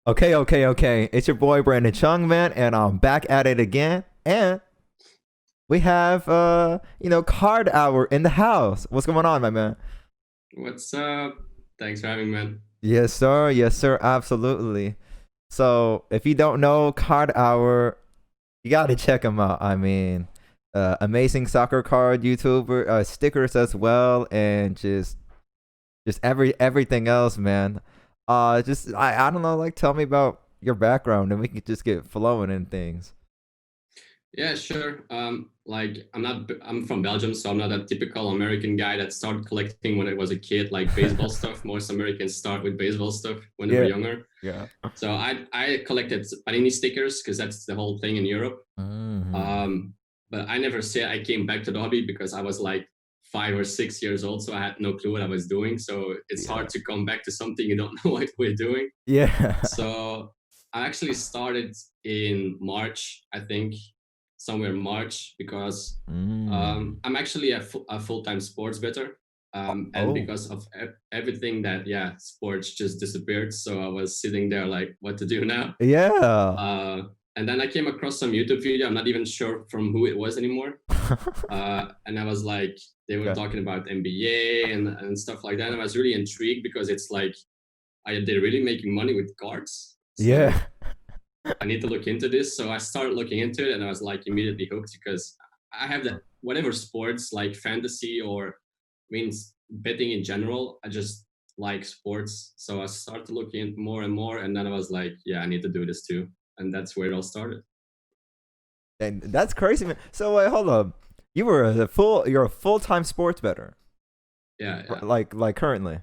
Okay. It's your boy Brandon Chung, man, and I'm back at it again. And we have Card Hour in the house. What's going on, my man? What's up? Thanks for having me, man. Yes, sir. Yes, sir. Absolutely. So, if you don't know Card Hour, you gotta check him out. I mean, amazing soccer card YouTuber, stickers as well, and just everything else, man. Just I don't know. Like, tell me about your background, and we can just get flowing in things. Yeah, sure. I'm from Belgium, so I'm not a typical American guy that started collecting when I was a kid, like baseball stuff. Most Americans start with baseball stuff when they were Yeah. younger. Yeah. So I collected Panini stickers because that's the whole thing in Europe. Hmm. Um, but I never said I came back to the hobby because I was like 5 or 6 years old, so I had no clue what I was doing. So it's Yeah. hard to come back to something you don't know what we're doing. Yeah. So I actually started in March, I think, somewhere in March, because Mm. I'm actually a full-time sports bettor. And Oh. because of everything that, yeah, sports just disappeared. So I was sitting there like, what to do now? Yeah. Uh, and then I came across some YouTube video. I'm not even sure from who it was anymore. And I was like, they were Okay. talking about NBA and stuff like that. And I was really intrigued because it's like, they're really making money with cards. Yeah. So I need to look into this. So I started looking into it and I was like immediately hooked because I have that whatever sports like fantasy or means betting in general. I just like sports. So I started looking more and more. And then I was like, yeah, I need to do this too. And that's where it all started. And that's crazy, man. So wait, hold up. You're a full-time sports bettor. Yeah, yeah. Like currently.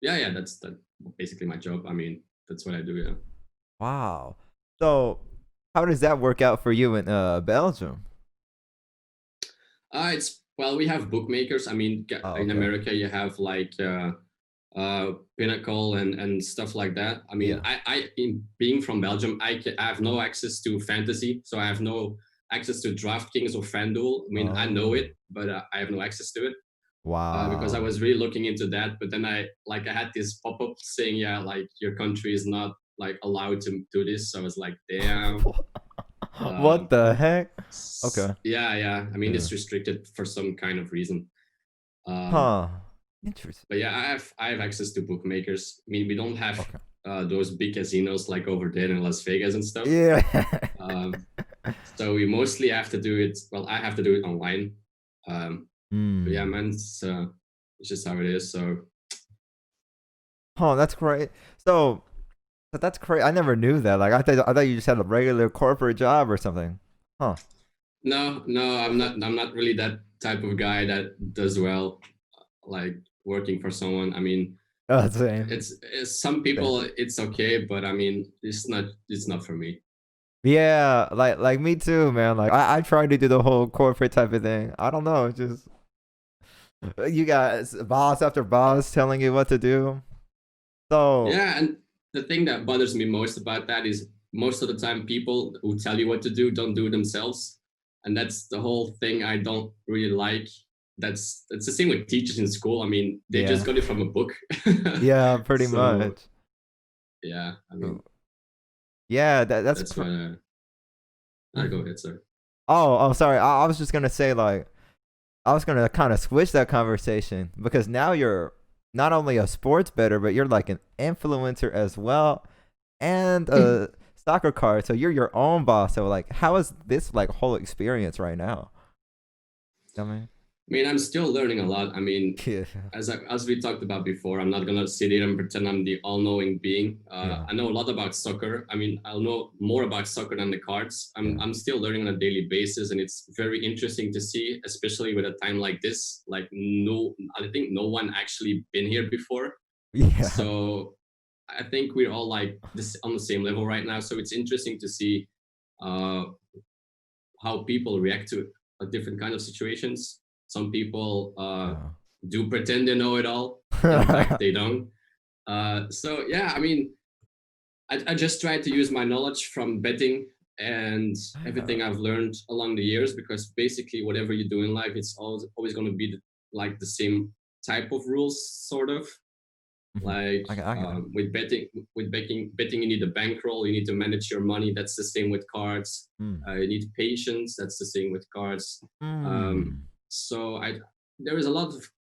Yeah. That's basically my job. I mean, that's what I do. Yeah. Wow. So how does that work out for you in Belgium? It's well, we have bookmakers. I mean, Oh, in okay. America, you have like Pinnacle and stuff like that. I mean, Yeah. I in being from Belgium, I have no access to fantasy, so I have no access to DraftKings or FanDuel. I mean, I know Oh. it, but I have no access to it because I Wow. was really looking into that. But then I had this pop up saying, yeah, like your country is not like allowed to do this. So I was like, damn. What Um, the heck? Okay. yeah. I mean, Yeah. it's restricted for some kind of reason. Um, Huh. Interesting. but yeah, I have access to bookmakers. I mean, we don't have Okay. those big casinos like over there in Las Vegas and stuff. Yeah. Um, so we mostly have to do it. Well, I have to do it online. But yeah, Hmm. man, it's just how it is. So Oh, that's great. So that's crazy. I never knew that. Like I thought you just had a regular corporate job or something. Huh. no, I'm not really that type of guy that does well like working for someone. I mean, Oh, same. it's some Same. people it's okay, but I mean, it's not for me. Yeah, like me too, man. Like I tried to do the whole corporate type of thing. I don't know, it's just you guys boss after boss telling you what to do. So Yeah, and the thing that bothers me most about that is most of the time people who tell you what to do don't do it themselves, and that's the whole thing I don't really like. That's the same with teachers in school. I mean, they just yeah, got it from a book. yeah, pretty So much. yeah, I Oh, mean yeah, that's. that's what. I go Mhm. ahead, sir. Oh, sorry. I was just gonna say like I was gonna kind of switch that conversation because now you're not only a sports bettor, but you're like an influencer as well, and a soccer card. So you're your own boss. So like, how is this like whole experience right now? I mean, I mean, I'm still learning a lot. I mean, yeah, as we talked about before, I'm not gonna sit here and pretend I'm the all-knowing being. yeah, I know a lot about soccer. I mean, I'll know more about soccer than the cards. I'm yeah, I'm still learning on a daily basis, and it's very interesting to see, especially with a time like this. Like, no, I think no one actually been here before, yeah, so I think we're all like this on the same level right now. So it's interesting to see uh, how people react to different kind of situations. Some people yeah. do pretend they know it all. In fact, they don't. So yeah, I mean, I just try to use my knowledge from betting and everything I've learned along the years, because basically whatever you do in life, it's always going to be like the same type of rules, sort of. Like I got it. with betting, you need a bankroll. You need to manage your money. That's the same with cards. Mm. You need patience. That's the same with cards. Um, Mm. so there is a lot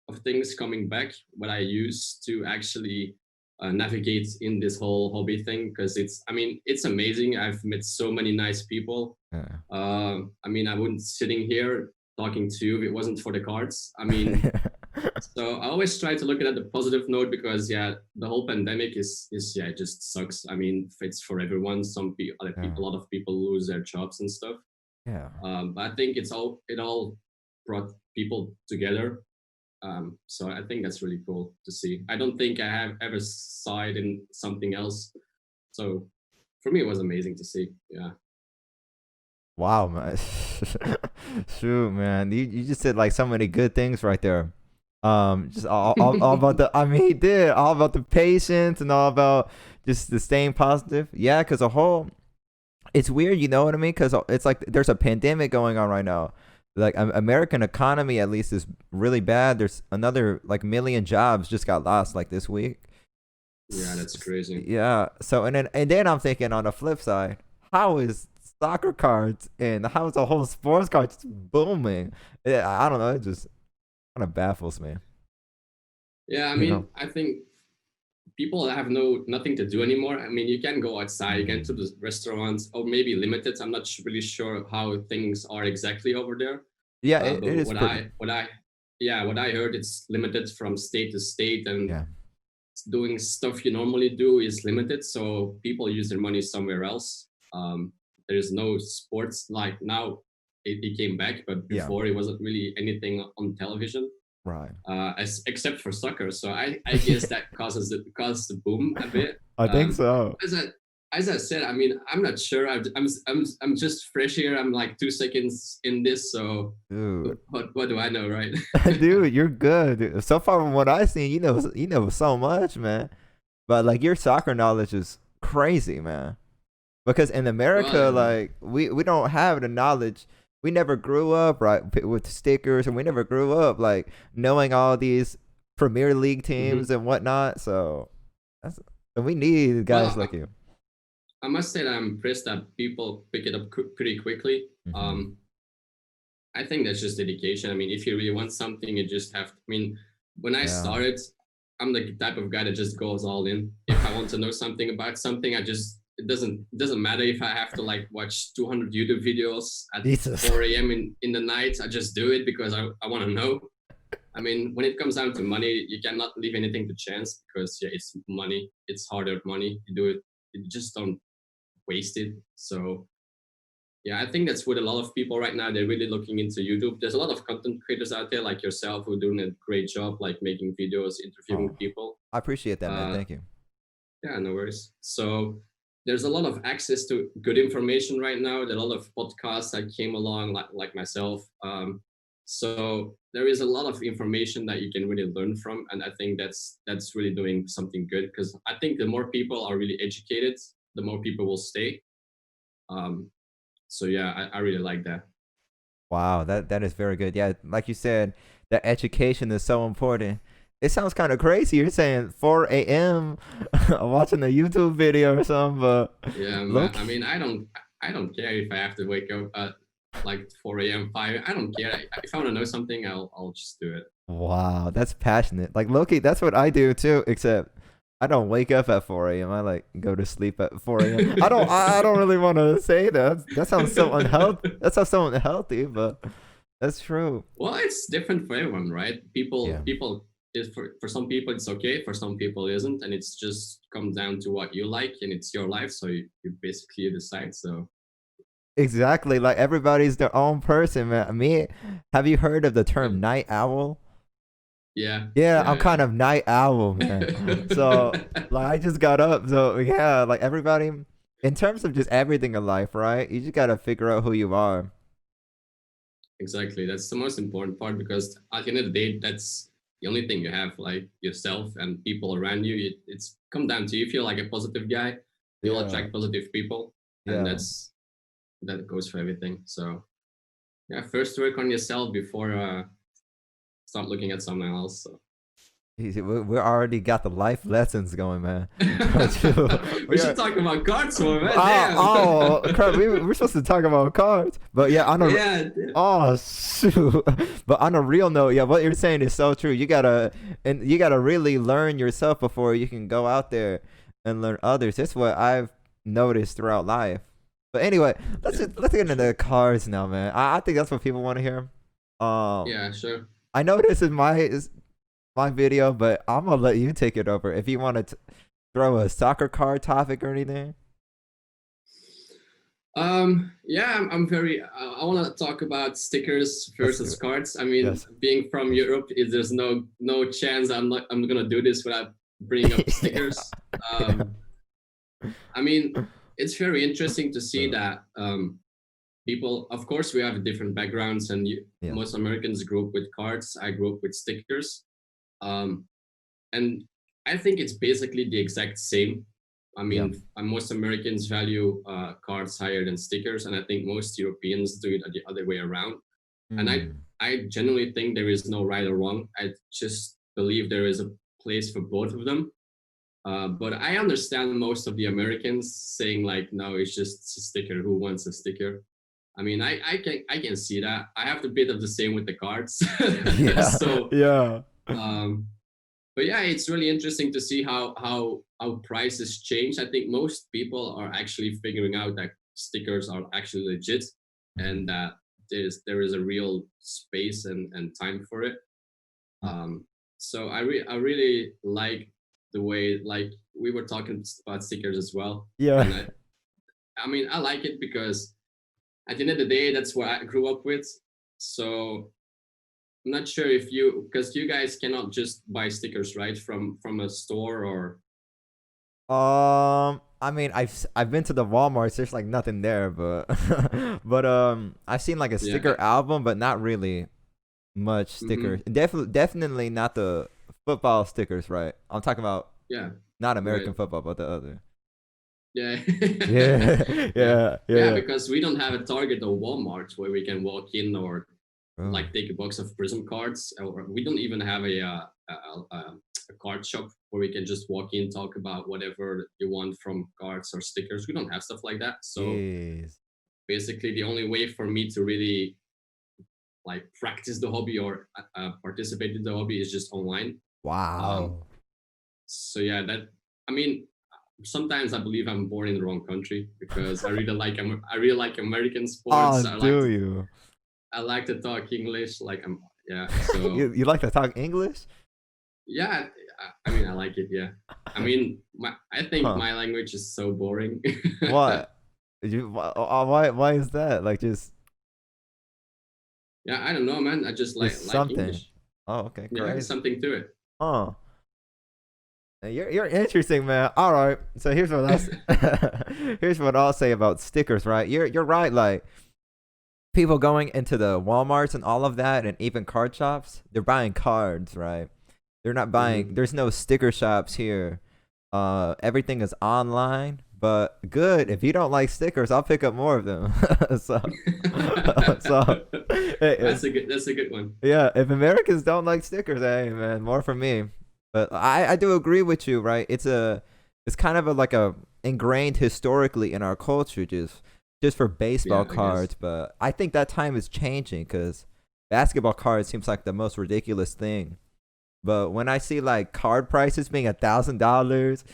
of things coming back. What I use to actually navigate in this whole hobby thing, because it's amazing. I've met so many nice people. Yeah. I wouldn't sitting here talking to you if it wasn't for the cards. So I always try to look at it the positive note, because the whole pandemic is it just sucks. It's for everyone. Yeah. A lot of people lose their jobs and stuff. Yeah. But I think it all brought people together. So I think that's really cool to see. I don't think I have ever saw it in something else. So for me, it was amazing to see. Yeah. Wow, man. Shoot, man. You just said like so many good things right there. Just all about the. I mean, he did all about the patience and all about just the staying positive. Yeah, because a whole. It's weird, you know what I mean? Because it's like there's a pandemic going on right now. Like American economy at least is really bad. There's another like million jobs just got lost like this week. Yeah, that's crazy. Yeah. So and then I'm thinking on the flip side, how is soccer cards and how is the whole sports cards booming? Yeah, I don't know. It just kind of baffles me. Yeah, You know. I think people have nothing to do anymore. You can go outside, you can to Mm. the restaurants, or maybe limited. I'm not really sure how things are exactly over there. Yeah, But it is pretty. what I heard, it's limited from state to state, and Yeah. doing stuff you normally do is limited. So people use their money somewhere else. There's no sports like now. It came back, but Yeah. before it wasn't really anything on television, Right. except for soccer. So I guess that causes the boom a bit. I think Um, so. as I as I said, I'm not sure. I'm just fresh here. I'm like 2 seconds in this, so Dude. what do I know, right? Dude, you're good. So far from what I've seen, you know so much, man. But like your soccer knowledge is crazy, man. Because in Well, America, like we don't have the knowledge. We never grew up right with stickers, and we never grew up like knowing all these Premier League mhm. teams and whatnot. So that's and we need guys well, like you. I must say that I'm impressed that people pick it up pretty quickly. Hmm. Um, I think that's just dedication. If you really want something, you just have. When I Yeah. started, I'm the type of guy that just goes all in. If I want to know something about something, it doesn't matter if I have to like watch 200 YouTube videos at Jesus. 4 a.m. in the night. I just do it because I want to know. When it comes down to money, you cannot leave anything to chance, because it's money. It's hard-earned money. You do it. You just don't waste it. So yeah, I think that's what a lot of people right now, they're really looking into YouTube. There's a lot of content creators out there like yourself who are doing a great job, like making videos, interviewing Oh, people. I appreciate that, man. Uh, Thank you. yeah, no worries. So there's a lot of access to good information right now. There are a lot of podcasts that came along, like myself. So there is a lot of information that you can really learn from, and I think that's really doing something good, because I think the more people are really educated, the more people will stay. Um, so yeah, I really like that. Wow, that is very good. Yeah, like you said, that education is so important. It sounds kind of crazy. You're saying 4 a.m. watching a YouTube video or something, but Yeah, man. look, I don't care if I have to wake up at like 4 a.m. 5. I don't care. If I want to know something, I'll just do it. wow, that's passionate. Like Loki, that's what I do too. Except I don't wake up at 4 a.m. I like go to sleep at 4 a.m. I don't really want to say that. That sounds so unhealthy. That sounds so unhealthy, but that's true. Well, it's different for everyone, right? Yeah. People is for some people it's okay, for some people it isn't, and it's just comes down to what you like, and it's your life, so you basically decide. So Exactly. Like everybody's their own person, man. Me, have you heard of the yeah, term night owl? yeah, Yeah, I'm yeah, kind of night owl, man. So yeah. like I just got up. So yeah, like everybody in terms of just everything in life, right? You just gotta figure out who you are. Exactly. That's the most important part, because at the end of the day, that's the only thing you have, like yourself and people around you. It's come down to you. If you're like a positive guy, you'll Yeah. attract positive people, and Yeah. that goes for everything. So yeah, first work on yourself before start looking at someone else. So We already got the life lessons going, man. We should talk about cards more, man. Oh, crap! We're supposed to talk about cards, but yeah, on a Yeah. oh shoot. But on a real note, yeah, what you're saying is so true. You gotta really learn yourself before you can go out there and learn others. That's what I've noticed throughout life. But anyway, let's get into the cards now, man. I think that's what people want to hear. Yeah, sure. I know this is my video, but I'm gonna let you take it over if you want to throw a soccer card topic or anything. Yeah, I'm very. I want to talk about stickers versus cards. I mean, Yes. being from Europe, there's no chance I'm gonna do this without bringing up stickers. I mean, it's very interesting to see that people. Of course, we have different backgrounds, and most Americans grew up with cards. I grew up with stickers, and I think it's basically the exact same. I mean, most Americans value cards higher than stickers, and I think most Europeans do it the other way around. And I genuinely think there is no right or wrong. I just believe there is a place for both of them. But I understand most of the Americans saying like, no, it's just a sticker. Who wants a sticker? I mean, I can see that. I have a bit of the same with the cards. So but yeah, it's really interesting to see how prices change. I think most people are actually figuring out that stickers are actually legit, and that there is a real space and time for it. So I really like the way, like, we were talking about stickers as well. Yeah. And I mean, I like it because at the end of the day, that's what I grew up with. So I'm not sure if because you guys cannot just buy stickers, right, from a store or. I mean, I've been to the Walmarts. There's like nothing there, but I've seen like a sticker album, but not really much stickers. Definitely not the football stickers, right? I'm talking about not American football, but the other. Yeah. Yeah. Because we don't have a Target or Walmart where we can walk in or like take a box of Prism cards, or we don't even have a card shop where we can just walk in, talk about whatever you want from cards or stickers. We don't have stuff like that. So basically, the only way for me to really like practice the hobby or participate in the hobby is just online. Wow. So yeah, I mean, sometimes I believe I'm born in the wrong country because I really like American sports. I like to talk English. So you like to talk English? Yeah, I mean, I like it. Yeah, I mean, I think my language is so boring. What? Why is that? Like, just. Yeah, I don't know, man. I just like English. Oh, okay. Yeah, there's something to it. Oh. You're interesting, man. All right. So here's what I'll say about stickers, right? You're right. Like, people going into the Walmarts and all of that, and even card shops, they're buying cards, right? They're not buying. There's no sticker shops here. Everything is online. But good. If you don't like stickers, I'll pick up more of them. so that's a good one. Yeah. If Americans don't like stickers, hey man, more for me. But I do agree with you, right? It's kind of like a ingrained historically in our culture, just for baseball cards. But I think that time is changing because basketball cards seems like the most ridiculous thing. But when I see like card prices being $1,000,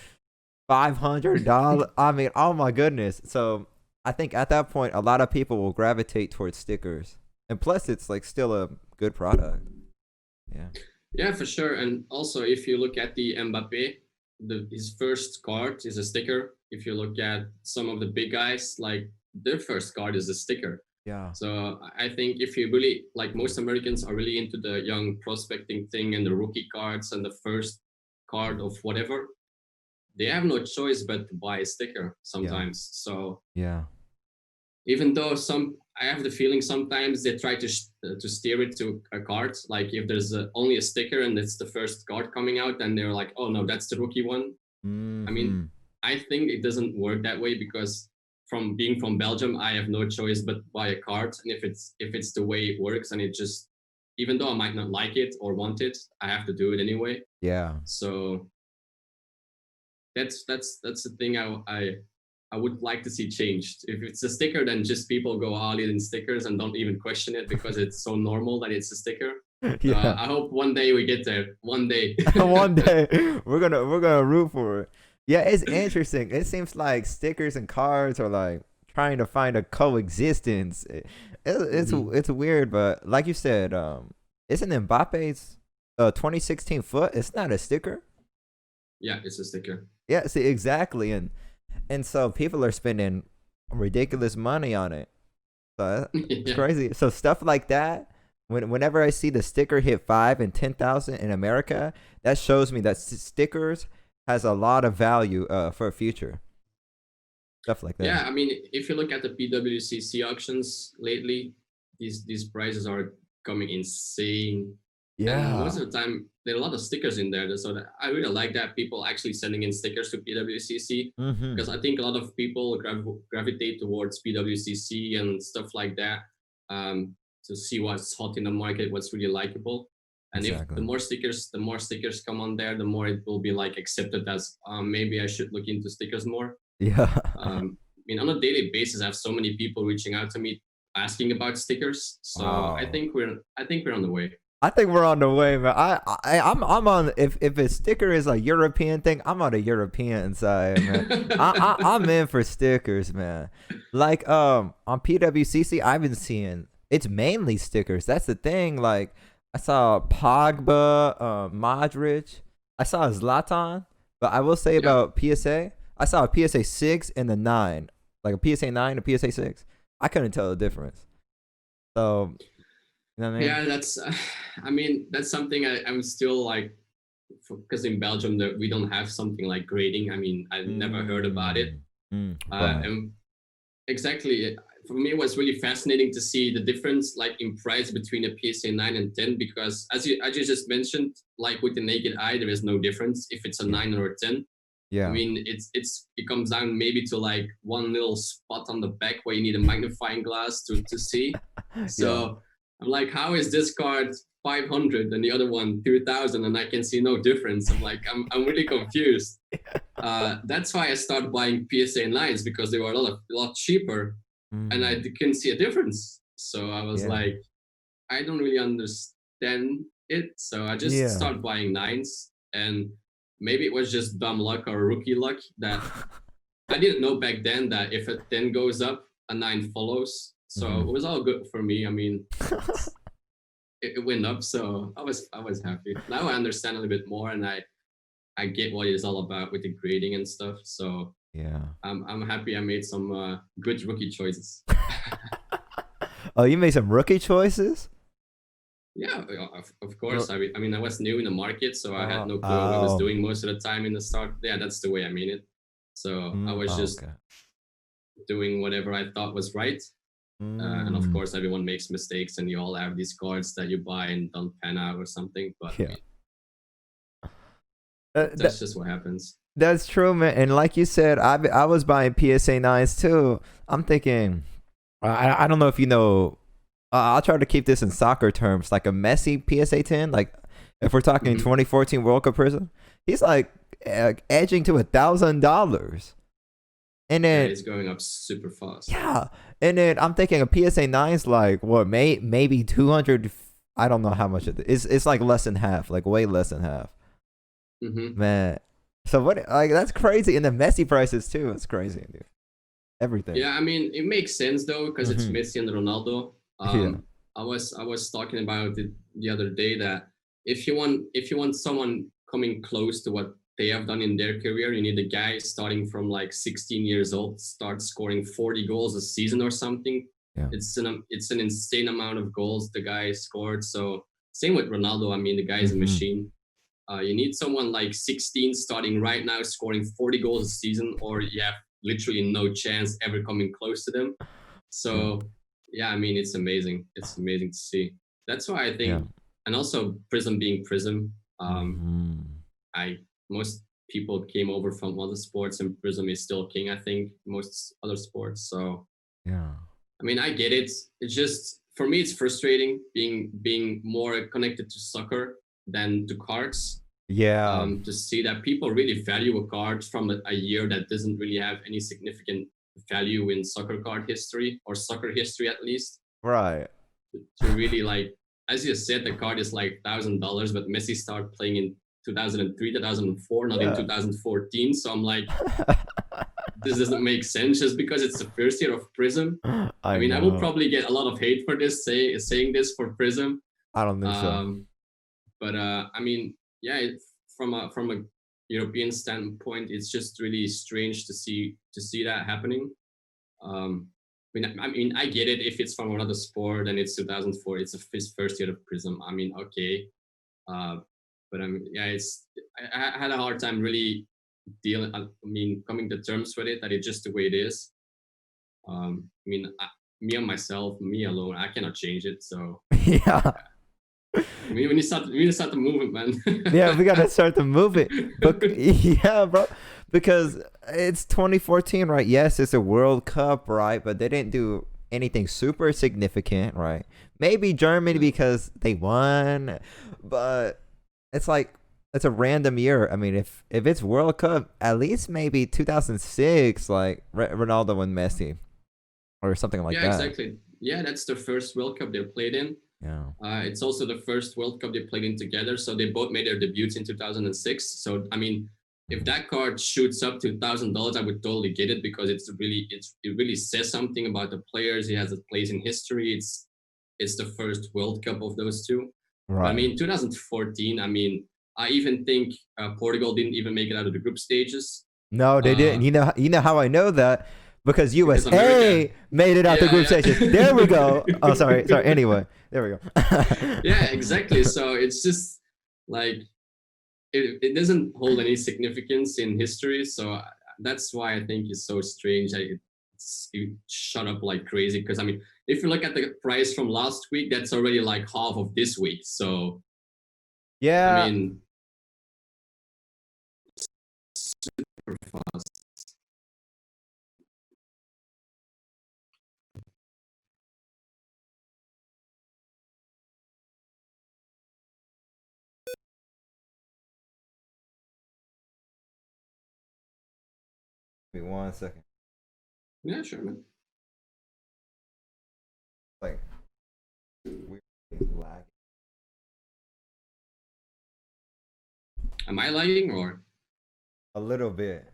$500, I mean, oh my goodness. So I think at that point, a lot of people will gravitate towards stickers, and plus, it's like still a good product. Yeah. Yeah, for sure. And also, if you look at the Mbappe, his first card is a sticker. If you look at some of the big guys, like their first card is a sticker. Yeah. So I think if you really, like, most Americans are really into the young prospecting thing and the rookie cards and the first card of whatever, they have no choice but to buy a sticker sometimes. So even though I have the feeling sometimes they try to steer it to a card. Like if there's only a sticker and it's the first card coming out, and they're like, oh no, that's the rookie one. I mean, I think it doesn't work that way because from being from Belgium, I have no choice but buy a card. And if it's the way it works, and it just even though I might not like it or want it, I have to do it anyway. Yeah. So that's the thing I would like to see changed. If it's a sticker, then just people go all in stickers and don't even question it because it's so normal that it's a sticker. Yeah. I hope one day we get there. One day. One day we're gonna root for it. Yeah, it's interesting. It seems like stickers and cards are like trying to find a coexistence. It's weird, but like you said, isn't Mbappe's 2016 foot? It's not a sticker. Yeah, it's a sticker. Yeah, see, exactly, and so people are spending ridiculous money on it. So it's Yeah. crazy. So stuff like that. Whenever I see the sticker hit 5 and 10,000 in America, that shows me that stickers has a lot of value for a future. Stuff like that. Yeah, I mean, if you look at the PWCC auctions lately, these prices are coming insane. And most of the time, there are a lot of stickers in there. So I really like that people actually sending in stickers to PWCC because I think a lot of people gravitate towards PWCC and stuff like that to see what's hot in the market, what's really likable. And if the more stickers come on there, the more it will be like accepted as maybe I should look into stickers more. Yeah. I mean, on a daily basis, I have so many people reaching out to me asking about stickers. So I think we're on the way. I think we're on the way, man. I'm on. If a sticker is a European thing, I'm on the European side, man. I'm in for stickers, man. Like on PWCC, I've been seeing it's mainly stickers. That's the thing. Like I saw Pogba, Modric. I saw Zlatan, but I will say about PSA, I saw a PSA 6 and a 9, like a PSA 9 and a PSA 6. I couldn't tell the difference. So. You know what I mean? Yeah, that's. I mean, that's something I'm still like, because in Belgium we don't have something like grading. I mean, I've never heard about it. And exactly, for me, it was really fascinating to see the difference, like in price between a PSA 9 and 10, because as you just mentioned, like with the naked eye, there is no difference if it's a 9 or a 10. Yeah. I mean, it comes down maybe to like one little spot on the back where you need a magnifying glass to see. So. I'm like, how is this card 500 and the other one 2,000 and I can see no difference? I'm like, I'm really confused. That's why I started buying PSA 9s because they were a lot cheaper and I couldn't see a difference. So I was like, I don't really understand it. So I just started buying 9s and maybe it was just dumb luck or rookie luck that I didn't know back then that if a 10 goes up, a 9 follows. So it was all good for me. I mean, it went up, so I was happy. Now I understand a little bit more, and I get what it's all about with the grading and stuff. So yeah, I'm happy I made some good rookie choices. Oh, you made some rookie choices? Yeah, of course. I mean, I was new in the market, so I had no clue what I was doing most of the time in the start. Yeah, that's the way I mean it. So I was just doing whatever I thought was right. And of course, everyone makes mistakes, and you all have these cards that you buy and don't pan out or something. But that's just what happens. That's true, man. And like you said, I was buying PSA 9s too. I'm thinking, I don't know if you know. I'll try to keep this in soccer terms, like a Messi PSA 10. Like if we're talking 2014 World Cup Prism, he's like edging to $1,000. And then it's going up super fast. Yeah. And then I'm thinking a PSA 9 is like what, maybe 200. I don't know how much it is. It's like less than half, like way less than half. Man. So what? Like that's crazy. And the Messi prices too. It's crazy, dude. Everything. Yeah, I mean it makes sense though because it's Messi and Ronaldo. I was talking about it the other day that if you want someone coming close to what they have done in their career, you need a guy starting from like 16 years old, start scoring 40 goals a season or something. Yeah. It's an insane amount of goals the guy scored. So same with Ronaldo. I mean, the guy is a machine. You need someone like 16 starting right now, scoring 40 goals a season, or you have literally no chance ever coming close to them. So yeah, I mean, it's amazing. It's amazing to see. That's why I think, and also Prism being Prism, most people came over from other sports and Prism is still king, I think, most other sports. So, yeah. I mean, I get it. It's just, for me it's frustrating being more connected to soccer than to cards. Yeah. To see that people really value a card from a year that doesn't really have any significant value in soccer card history, or soccer history at least. Right. To really, like, as you said, the card is like $1,000, but Messi started playing in 2003, 2004, not in 2014. So I'm like, this doesn't make sense just because it's the first year of Prism. I mean, I will probably get a lot of hate for this, saying this for Prism. I don't think so. But I mean, yeah, from a European standpoint, it's just really strange to see that happening. I mean, I get it if it's from another sport and it's 2004. It's his first year of Prism. I mean, okay, but I mean, yeah, I had a hard time really coming to terms with it, that it's just the way it is. I mean, me and myself, me alone, I cannot change it. So yeah. I mean, we need to start the movement, man. Yeah, we gotta start the movement. But yeah, bro, because it's 2014, right? Yes, it's a World Cup, right? But they didn't do anything super significant, right? Maybe Germany because they won, but it's like it's a random year. I mean, if it's World Cup, at least maybe 2006, like Ronaldo and Messi, or something like that. Yeah, exactly. Yeah, that's the first World Cup they played in. Yeah. It's also the first World Cup they played in together. So they both made their debuts in 2006. So I mean, if that card shoots up to $1,000, I would totally get it, because it really says something about the players. It has a place in history. It's the first World Cup of those two. Right. I mean, 2014. I mean, I even think Portugal didn't even make it out of the group stages. No, they didn't. You know how I know that? Because USA made it out the group stages. There we go. Oh, sorry. Anyway, there we go. Yeah, exactly. So it's just like it doesn't hold any significance in history. So that's why I think it's so strange. It shot up like crazy. Because I mean, if you look at the price from last week, that's already like half of this week. So yeah, I mean, super fast. Wait 1 second. Yeah, sure, man. Like, we're lagging. Am I lagging or? A little bit.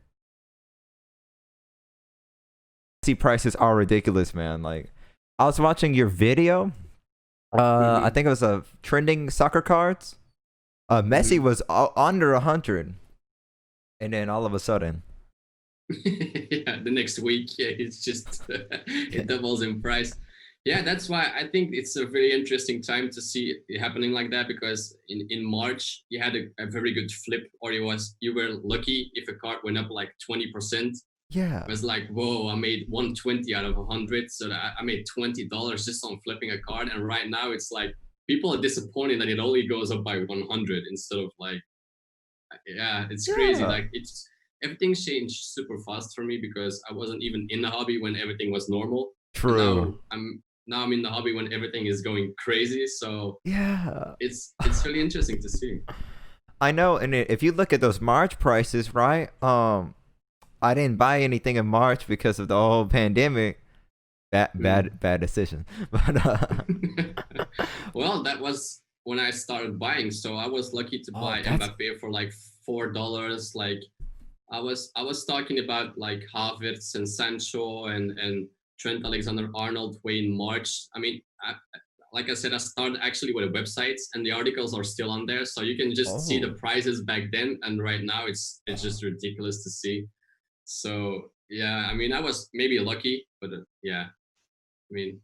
See, prices are ridiculous, man. Like, I was watching your video. I think it was a trending soccer cards. Messi was under 100, and then all of a sudden, yeah, the next week, yeah, it's just it doubles in price. Yeah, that's why I think it's a very interesting time to see it happening like that, because in March you had a very good flip, or you were lucky if a card went up like 20%. Yeah, it was like, whoa, I made 120 out of 100, so that I made $20 just on flipping a card. And right now it's like people are disappointed that it only goes up by 100 instead of like, yeah, it's crazy. Like everything changed super fast for me, because I wasn't even in the hobby when everything was normal. true. Now I'm in the hobby when everything is going crazy. So Yeah, it's really interesting to see. I know. And if you look at those March prices, right? I didn't buy anything in March because of the whole pandemic. Bad decision. But well, that was when I started buying. So I was lucky to buy Mbappe for like $4. Like I was talking about like Havertz and Sancho and Trent Alexander-Arnold way in March. I mean, like I said, I started actually with the websites, and the articles are still on there, so you can just see the prices back then and right now. It's just ridiculous to see. So yeah, I mean, I was maybe lucky, but yeah, I mean.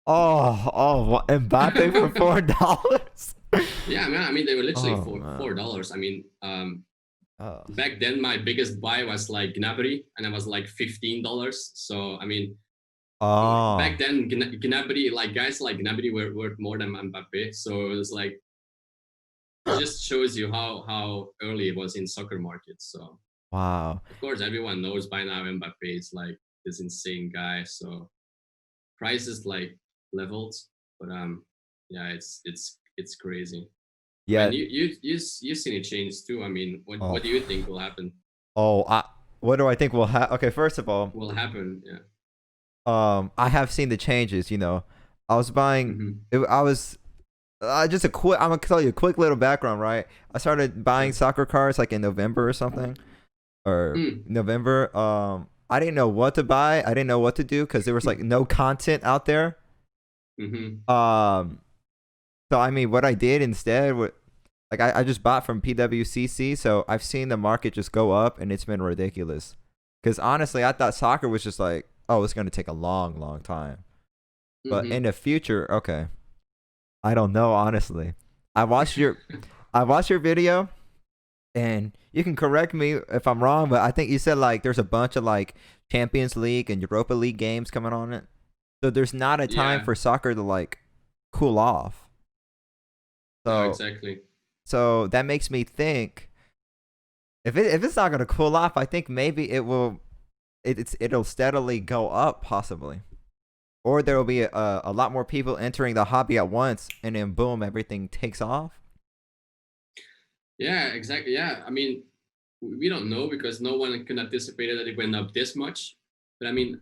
Mbappe for $4. Yeah, man. I mean, they were literally $4. I mean, back then my biggest buy was like Gnabry, and it was like $15. So I mean, back then Gnabry, like guys like Gnabry were worth more than Mbappe. So it was like, it just shows you how early it was in soccer markets. So wow. Of course, everyone knows by now Mbappe is like this insane guy. So prices like leveled, but yeah, it's crazy. Yeah. And you seen it change too. I mean, what Oh. do you think will happen? Oh. What do I think will happen? Okay. First of all, Will happen? Yeah. I have seen the changes. I was buying. Mm-hmm. I was just a quick. I'm gonna tell you a quick little background. Right. I started buying Sure. soccer cards like in November or something, or Mm. November. I didn't know what to buy. I didn't know what to do because there was like no content out there. Mm-hmm. Um. So I mean, what I did instead, like I just bought from PWCC. So I've seen the market just go up, and it's been ridiculous. Because honestly, I thought soccer was just like, oh, it's gonna take a long, long time. But in Mm-hmm. the future, okay, I don't know honestly. I watched your I watched your video, and you can correct me if I'm wrong, but I think you said like there's a bunch of like Champions League and Europa League games coming on it. So there's not a time Yeah. for soccer to like cool off. No, So exactly. so that makes me think if it's not gonna cool off, I think maybe it'll steadily go up possibly. Or there will be a lot more people entering the hobby at once, and then boom, everything takes off. Yeah, exactly. Yeah, I mean, we don't know because no one can anticipate that it went up this much. But I mean,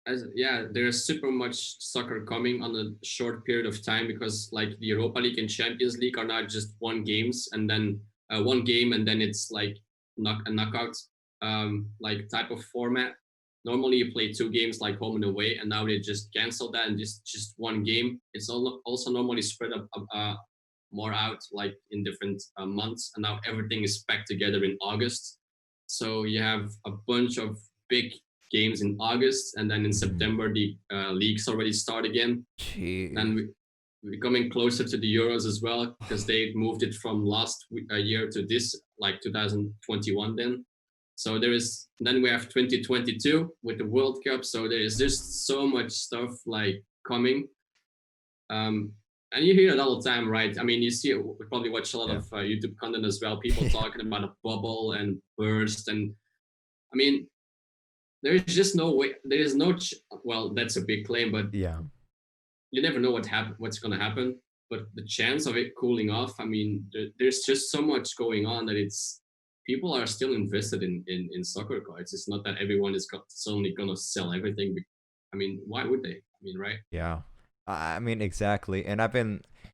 as yeah, there's super much soccer coming on a short period of time because like the Europa League and Champions League are not just one game and then it's like a knockout like type of format. Normally you play two games like home and away, and now they just cancel that and just one game. It's also normally spread up more out like in different months, and now everything is packed together in August. So you have a bunch of big games in August, and then in September the leagues already start again. Jeez. And we're coming closer to the Euros as well because they moved it from last year to this, like 2021 then. So then we have 2022 with the World Cup. So there is just so much stuff like coming. Um, and you hear it all the time, right? I mean, you see, we probably watch a lot Yeah. of YouTube content as well. People talking about a bubble and burst, and I mean, there's just no way. There is no. Well, that's a big claim, but Yeah. you never know what's going to happen. But the chance of it cooling off, I mean, there's just so much going on that it's people are still invested in soccer cards. It's not that everyone is suddenly going to sell everything. I mean, why would they? I mean, right? Yeah. I mean exactly. And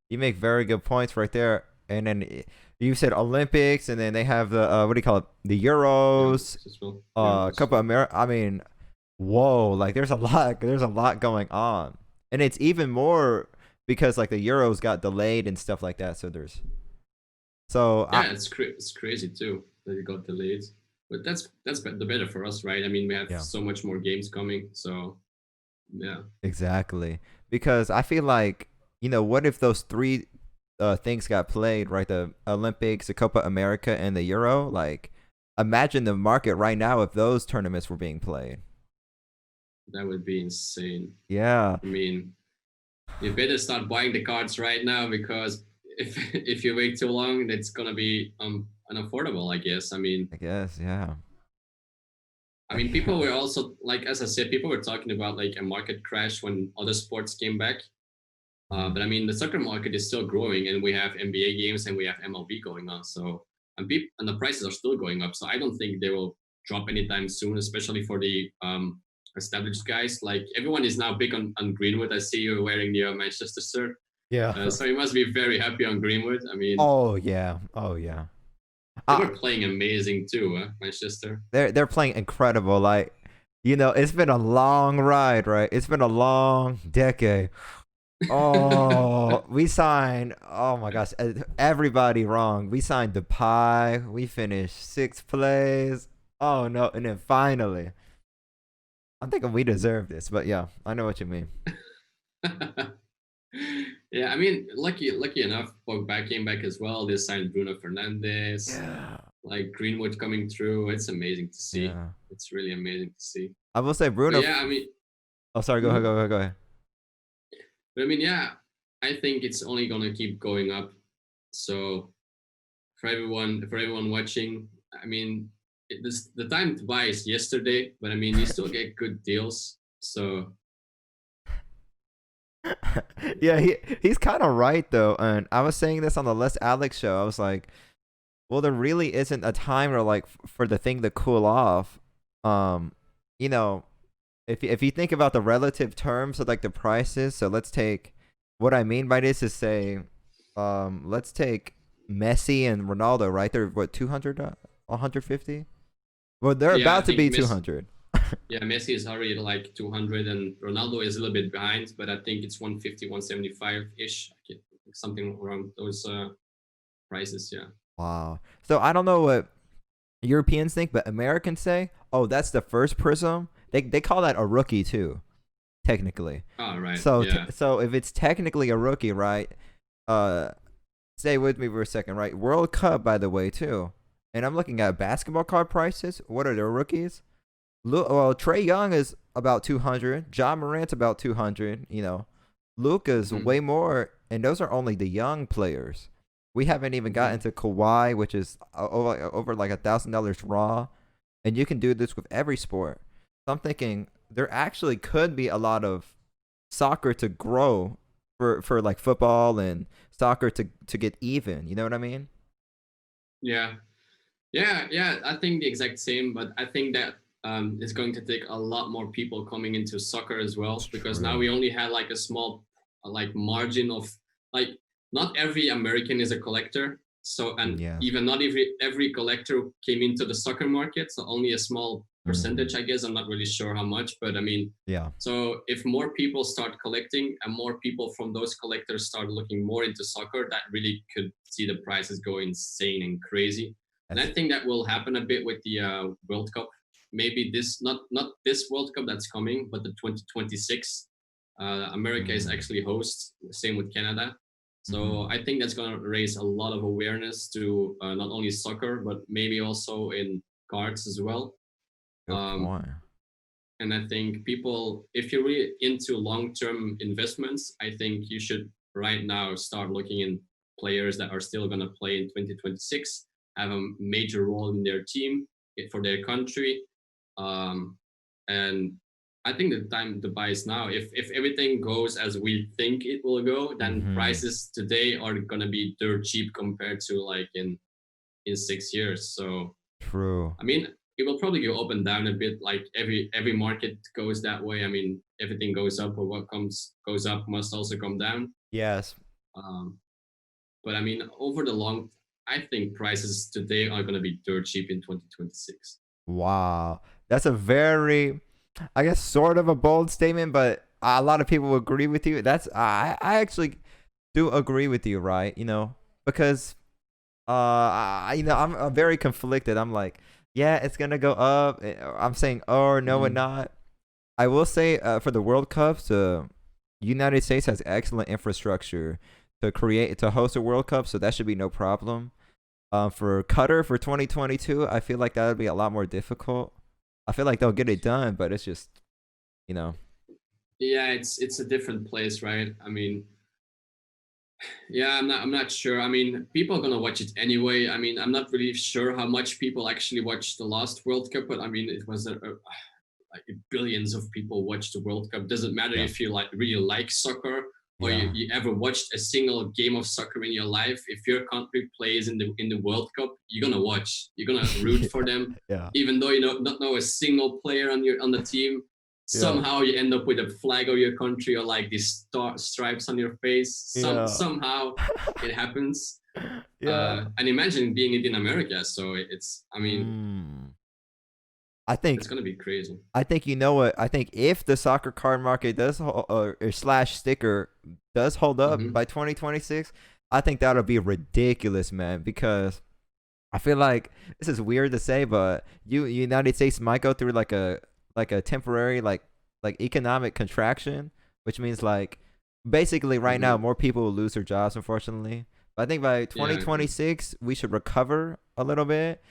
you make very good points right there. And then you said Olympics, and then they have the what do you call it? The The Euros, Olympics as well. The Olympics. Copa America. I mean, whoa, like there's a lot going on. And it's even more because like the Euros got delayed and stuff like that. So Yeah, it's crazy too that it got delayed. But that's the better for us, right? I mean, we have yeah. so much more games coming. So yeah. Exactly. Because I feel like, what if those three things got played, right? The Olympics, the Copa America, and the Euro? Like, imagine the market right now if those tournaments were being played. That would be insane. Yeah. I mean, you better start buying the cards right now because if you wait too long, it's gonna be unaffordable, I guess. I guess, yeah. I mean, people were also like, as I said, people were talking about like a market crash when other sports came back. But I mean, the soccer market is still growing, and we have NBA games and we have MLB going on. So and the prices are still going up. So I don't think they will drop anytime soon, especially for the established guys. Like everyone is now big on Greenwood. I see you wearing the Manchester shirt. Yeah. So you must be very happy on Greenwood. I mean, Oh, yeah. Oh, yeah. they were playing amazing too, Manchester. They're playing incredible. Like, it's been a long ride, right? It's been a long decade. Oh, we signed. Oh my gosh, everybody wrong. We signed the pie. We finished sixth place. Oh no, and then finally, I'm thinking we deserve this. But yeah, I know what you mean. Yeah, I mean, lucky enough, Pogba came back as well. They signed Bruno Fernandes, Yeah, like Greenwood coming through. It's amazing to see. yeah. It's really amazing to see. I will say But Bruno. yeah, I mean, Oh, sorry. Go ahead. mhm. Go ahead. Go ahead. But I mean, yeah, I think it's only gonna keep going up. So for everyone watching, I mean, the time to buy is yesterday, but I mean, you still get good deals. So Yeah, he's kind of right though, and I was saying this on the Les Alex show. I was like, well, there really isn't a time or like for the thing to cool off. Um, you know, if you think about the relative terms of like the prices, so let's take what I mean by this is say, let's take Messi and Ronaldo, right? They're what 200, 150. Well, they're Yeah, I about to think be 200. yeah, Messi is already like 200 and Ronaldo is a little bit behind, but I think it's 150, 175-ish, something around those prices, yeah. Wow. So I don't know what Europeans think, but Americans say, "Oh, that's the first prism." They call that a rookie too, technically. Oh, right. So Yeah. so if it's technically a rookie, right? Uh, stay with me for a second, right? World Cup, by the way, too. And I'm looking at basketball card prices. What are their rookies? Well, Trey Young is about 200. John Morant's about 200. You know, Luka's Mhm. way more, and those are only the young players. We haven't even gotten Mhm. to Kawhi, which is over like $1,000 raw, and you can do this with every sport. So I'm thinking there actually could be a lot of soccer to grow for like football and soccer to get even. You know what I mean? Yeah. Yeah, yeah, I think the exact same, but I think that it's going to take a lot more people coming into soccer as It's well, because now true. we only had like a small like margin of like not every American is a collector. So and Yes. even not every collector came into the soccer market, so only a small Hmm. percentage, I guess. I'm not really sure how much, but I mean, Yeah. so if more people start collecting and more people from those collectors start looking more into soccer, that really could see the prices go insane and crazy. And I That's think that will happen a bit with the World Cup. Maybe this not this World Cup that's coming, but the 2026. America is mm, actually host. Same with Canada. mm-hmm. So I think that's going to raise a lot of awareness to not only soccer but maybe also in cards as well. Good Um, point. and I think people, if you're really into long-term investments, I think you should right now start looking in players that are still going to play in 2026, have a major role in their team for their country. Um, and I think the time to buy is now. If everything goes as we think it will go, then Mm-hmm. prices today are going to be dirt cheap compared to like in 6 years. So True. I mean, it will probably go up and down a bit. Like every market goes that way. I mean, everything goes up, or what comes goes up must also come down. Yes. Um, but I mean, over the long, I think prices today are going to be dirt cheap in 2026. Wow. That's a very, I guess, sort of a bold statement, but a lot of people agree with you. I actually do agree with you, right? You know, because I'm very conflicted. I'm like, yeah, it's gonna go up. I'm saying, oh no, it Mm-hmm. not. I will say, for the World Cups, the United States has excellent infrastructure to host a World Cup, so that should be no problem. For Qatar for 2022, I feel like that would be a lot more difficult. I feel like they'll get it done, but it's just, you know, Yeah, it's a different place, right? I mean, yeah, I'm not sure. I mean, people are gonna watch it anyway. I mean, I'm not really sure how much people actually watched the last World Cup, but I mean, it was like billions of people watch the World Cup. Doesn't matter yeah, if you like really like soccer or yeah, you ever watched a single game of soccer in your life. If your country plays in the World Cup, you're gonna watch. You're gonna root for them, yeah, even though you not know a single player on the team. yeah, Somehow you end up with a flag of your country or like these stripes on your face. yeah, Somehow it happens. yeah. And imagine being it in America. So it's I mean Mm. I it's think gonna be crazy. you know what? I think if the soccer card market does or slash sticker does hold up Hmm. by 2026, I think that'll be ridiculous, man. Because I feel like this is weird to say, but United States might go through like a temporary like economic contraction, which means like basically right now Hmm. more people will lose their jobs, unfortunately. But I think by Yeah. 2026 we should recover a little bit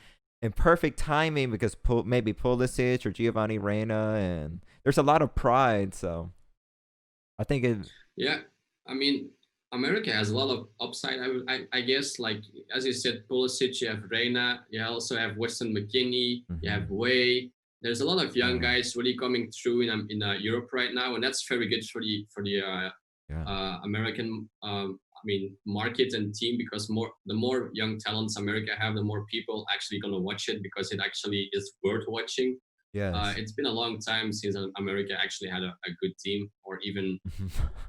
in perfect timing because maybe Pulisic or Giovanni Reina, and there's a lot of pride. So I think it. Yeah, I mean, America has a lot of upside. I guess, like as you said, Pulisic, you have Reina, you also have Weston McKinney, you Mhm. have Way. There's a lot of young Yeah. guys really coming through in Europe right now, and that's very good for the Yeah. American market and team, because the more young talents America have, the more people actually gonna watch it because it actually is worth watching. Yes. It's been a long time since America actually had a good team or even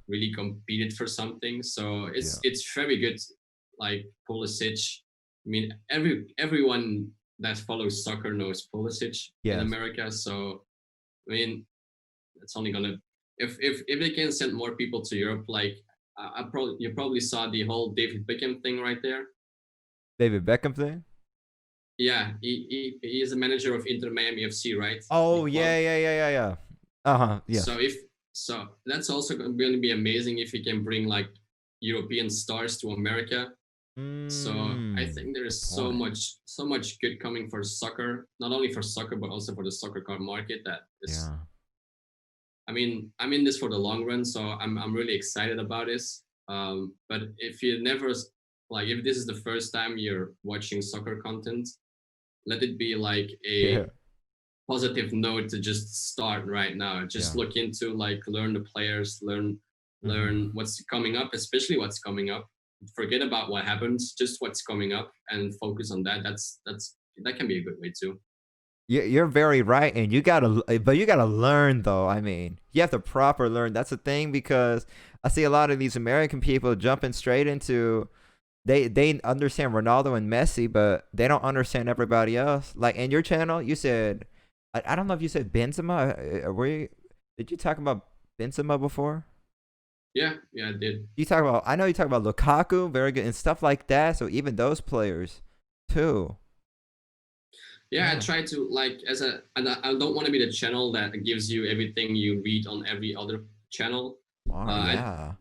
really competed for something. So Yeah. it's very good. Like Pulisic, I mean everyone that follows soccer knows Pulisic in Yes. America. So I mean it's only gonna, if they can send more people to Europe, like you probably saw the whole David Beckham thing right there. David Beckham thing. Yeah, he is the manager of Inter Miami FC, right? Oh The club. yeah, yeah, yeah, yeah, yeah. Uh-huh. Yes. So if so, that's also going to be amazing if he can bring like European stars to America. So I think there Good is point. so much good coming for soccer, not only for soccer but also for the soccer card market. That is, Yeah. I mean, I'm in this for the long run, so I'm really excited about this. But if you never like, if this is the first time you're watching soccer content, let it be like Yeah. a positive note to just start right now. Just Yeah. look into, like, learn the players, learn Mm-hmm. what's coming up, especially what's coming up. Forget about what happens, just what's coming up, and focus on that. That can be a good way too. You're very right, and but you gotta learn though. I mean, you have to proper learn. That's the thing because I see a lot of these American people jumping straight into they understand Ronaldo and Messi, but they don't understand everybody else. Like in your channel, you said, I don't know if you said Benzema. Did you talk about Benzema before? Yeah, I did. I know you talk about Lukaku, very good, and stuff like that. So even those players, too. Yeah, I Yeah. try to, like, and I don't want to be the channel that gives you everything you read on every other channel. Wow. I Yeah.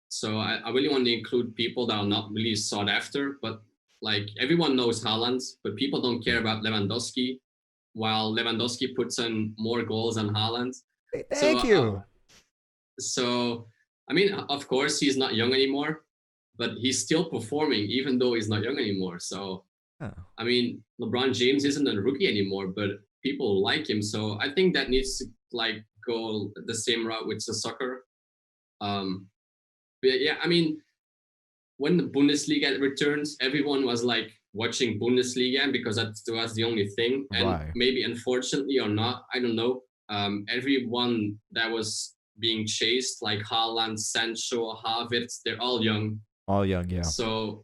So I really want to include people that are not really sought after, but like everyone knows Haaland, but people don't care Yeah. about Lewandowski, while Lewandowski puts in more goals than Haaland. So, Thank you. so I mean, of course, he's not young anymore, but he's still performing even though he's not young anymore. So, Yeah. I mean, LeBron James isn't a rookie anymore, but people like him. So I think that needs to, like, go the same route with the soccer. Um, but yeah, I mean, when the Bundesliga returns, everyone was like watching Bundesliga because that was the only thing. And Right. maybe unfortunately or not, I don't know. Everyone that was being chased, like Haaland, Sancho, Havertz, they're all young. All young. Yeah. So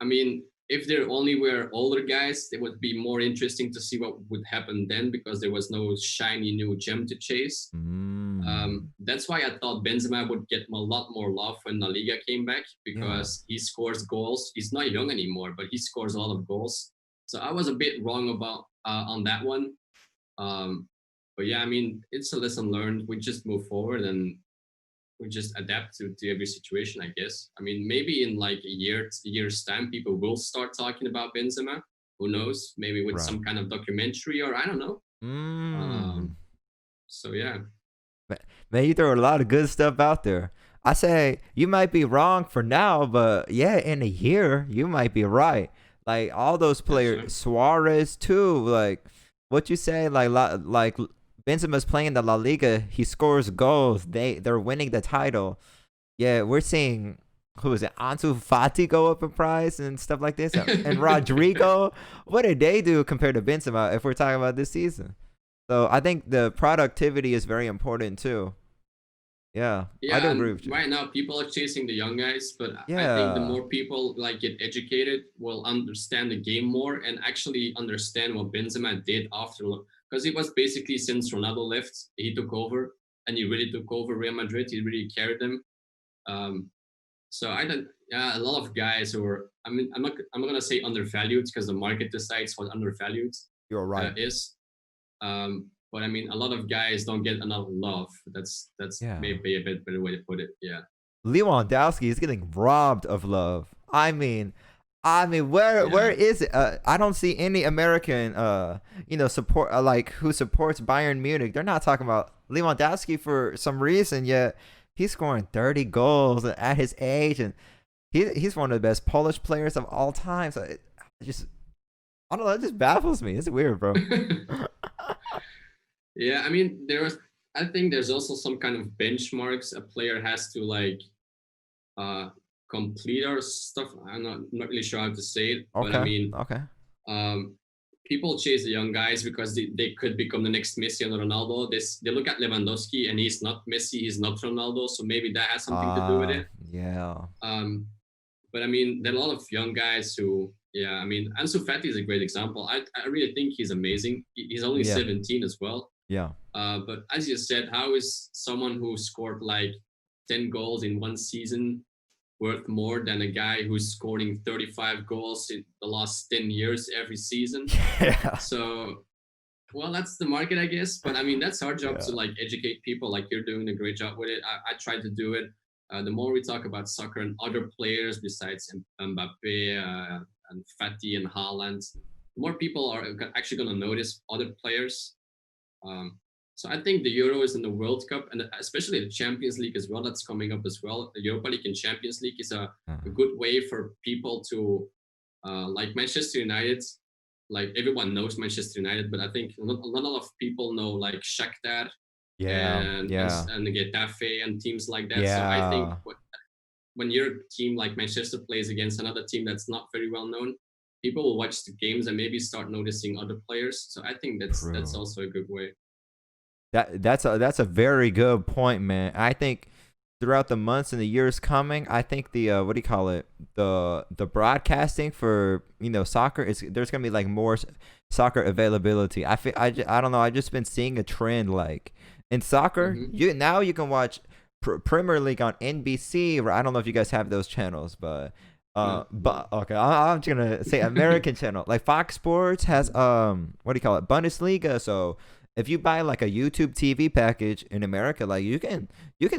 I mean, if there only were older guys, it would be more interesting to see what would happen then because there was no shiny new gem to chase. Mm. That's why I thought Benzema would get a lot more love when La Liga came back Yeah. because he scores goals. He's not young anymore, but he scores a lot of goals. So I was a bit wrong about on that one. Um, but yeah, I mean, it's a lesson learned. We just move forward and we just adapt to every situation, I guess. I mean, maybe in like a year's time, people will start talking about Benzema. Who knows? Maybe with Right. some kind of documentary or I don't know. Mm. So yeah. Man, you throw a lot of good stuff out there. I say you might be wrong for now, but yeah, in a year you might be right. Like all those Yeah, sure. players, Suarez too. Like what you say, like Benzema's playing the La Liga. He scores goals. They're winning the title. Yeah, we're seeing who is it? Ansu Fati go up in price and stuff like this, and Rodrigo. What did they do compared to Benzema? If we're talking about this season, so I think the productivity is very important too. Yeah, I do Yeah, agree and with you. right now people are chasing the young guys, but I think the Yeah, more people like get educated will understand the game more and actually understand what Benzema did after, because it was basically since Ronaldo left, he took over and he really took over Real Madrid. He really carried them. Um, so I don't. Yeah, a lot of guys who are. I mean, I'm not gonna say undervalued because the market decides what undervalued you're right. is. But I mean, a lot of guys don't get enough love. That's Yeah, maybe a bit better way to put it. Yeah. Lewandowski is getting robbed of love. Where Yeah. is it? I don't see any American support like who supports Bayern Munich. They're not talking about Lewandowski for some reason yet. He's scoring 30 goals at his age, and he's one of the best Polish players of all time. So just I don't know, it just baffles me. It's weird, bro. Yeah, I mean, there was. I think there's also some kind of benchmarks a player has to like uh complete or stuff. I'm not really sure how to say it, but I Okay. mean, Okay. um, people chase the young guys because they could become the next Messi and Ronaldo. They look at Lewandowski and he's not Messi, he's not Ronaldo, so maybe that has something to do with it. Yeah. Um, but I mean, there are a lot of young guys who, yeah, I mean, Ansu Fati is a great example. I really think he's amazing. He's only Yeah. 17 as well. Yeah. But as you said, how is someone who scored like 10 goals in one season worth more than a guy who's scoring 35 goals in the last 10 years every season? Yeah. So, well, that's the market, I guess. But I mean, that's our job to Yeah. like educate people. Like you're doing a great job with it. I try to do it. The more we talk about soccer and other players besides Mbappe and Fati and Haaland, the more people are actually going to notice other players. Um, so I think the Euros and the World Cup, and especially the Champions League as well, that's coming up as well. The Europa League and Champions League is a good way for people to, like Manchester United. Like everyone knows Manchester United, but I think not a lot of people know like Shakhtar Yeah. Yeah. and Getafe and teams like that. So I think Yeah. when your team like Manchester plays against another team that's not very well known, people will watch the games and maybe start noticing other players. So I think that's True. also a good way. That's a very good point, man. I think throughout the months and the years coming, I think the what do you call it? The broadcasting for soccer is there's gonna be like more soccer availability. I don't know. I just been seeing a trend like in soccer. Mm-hmm. You can watch Premier League on NBC. Or I don't know if you guys have those channels, but No, but no. okay, I'm just gonna say American channel like Fox Sports has what do you call it? Bundesliga. So if you buy like a YouTube TV package in America, like you can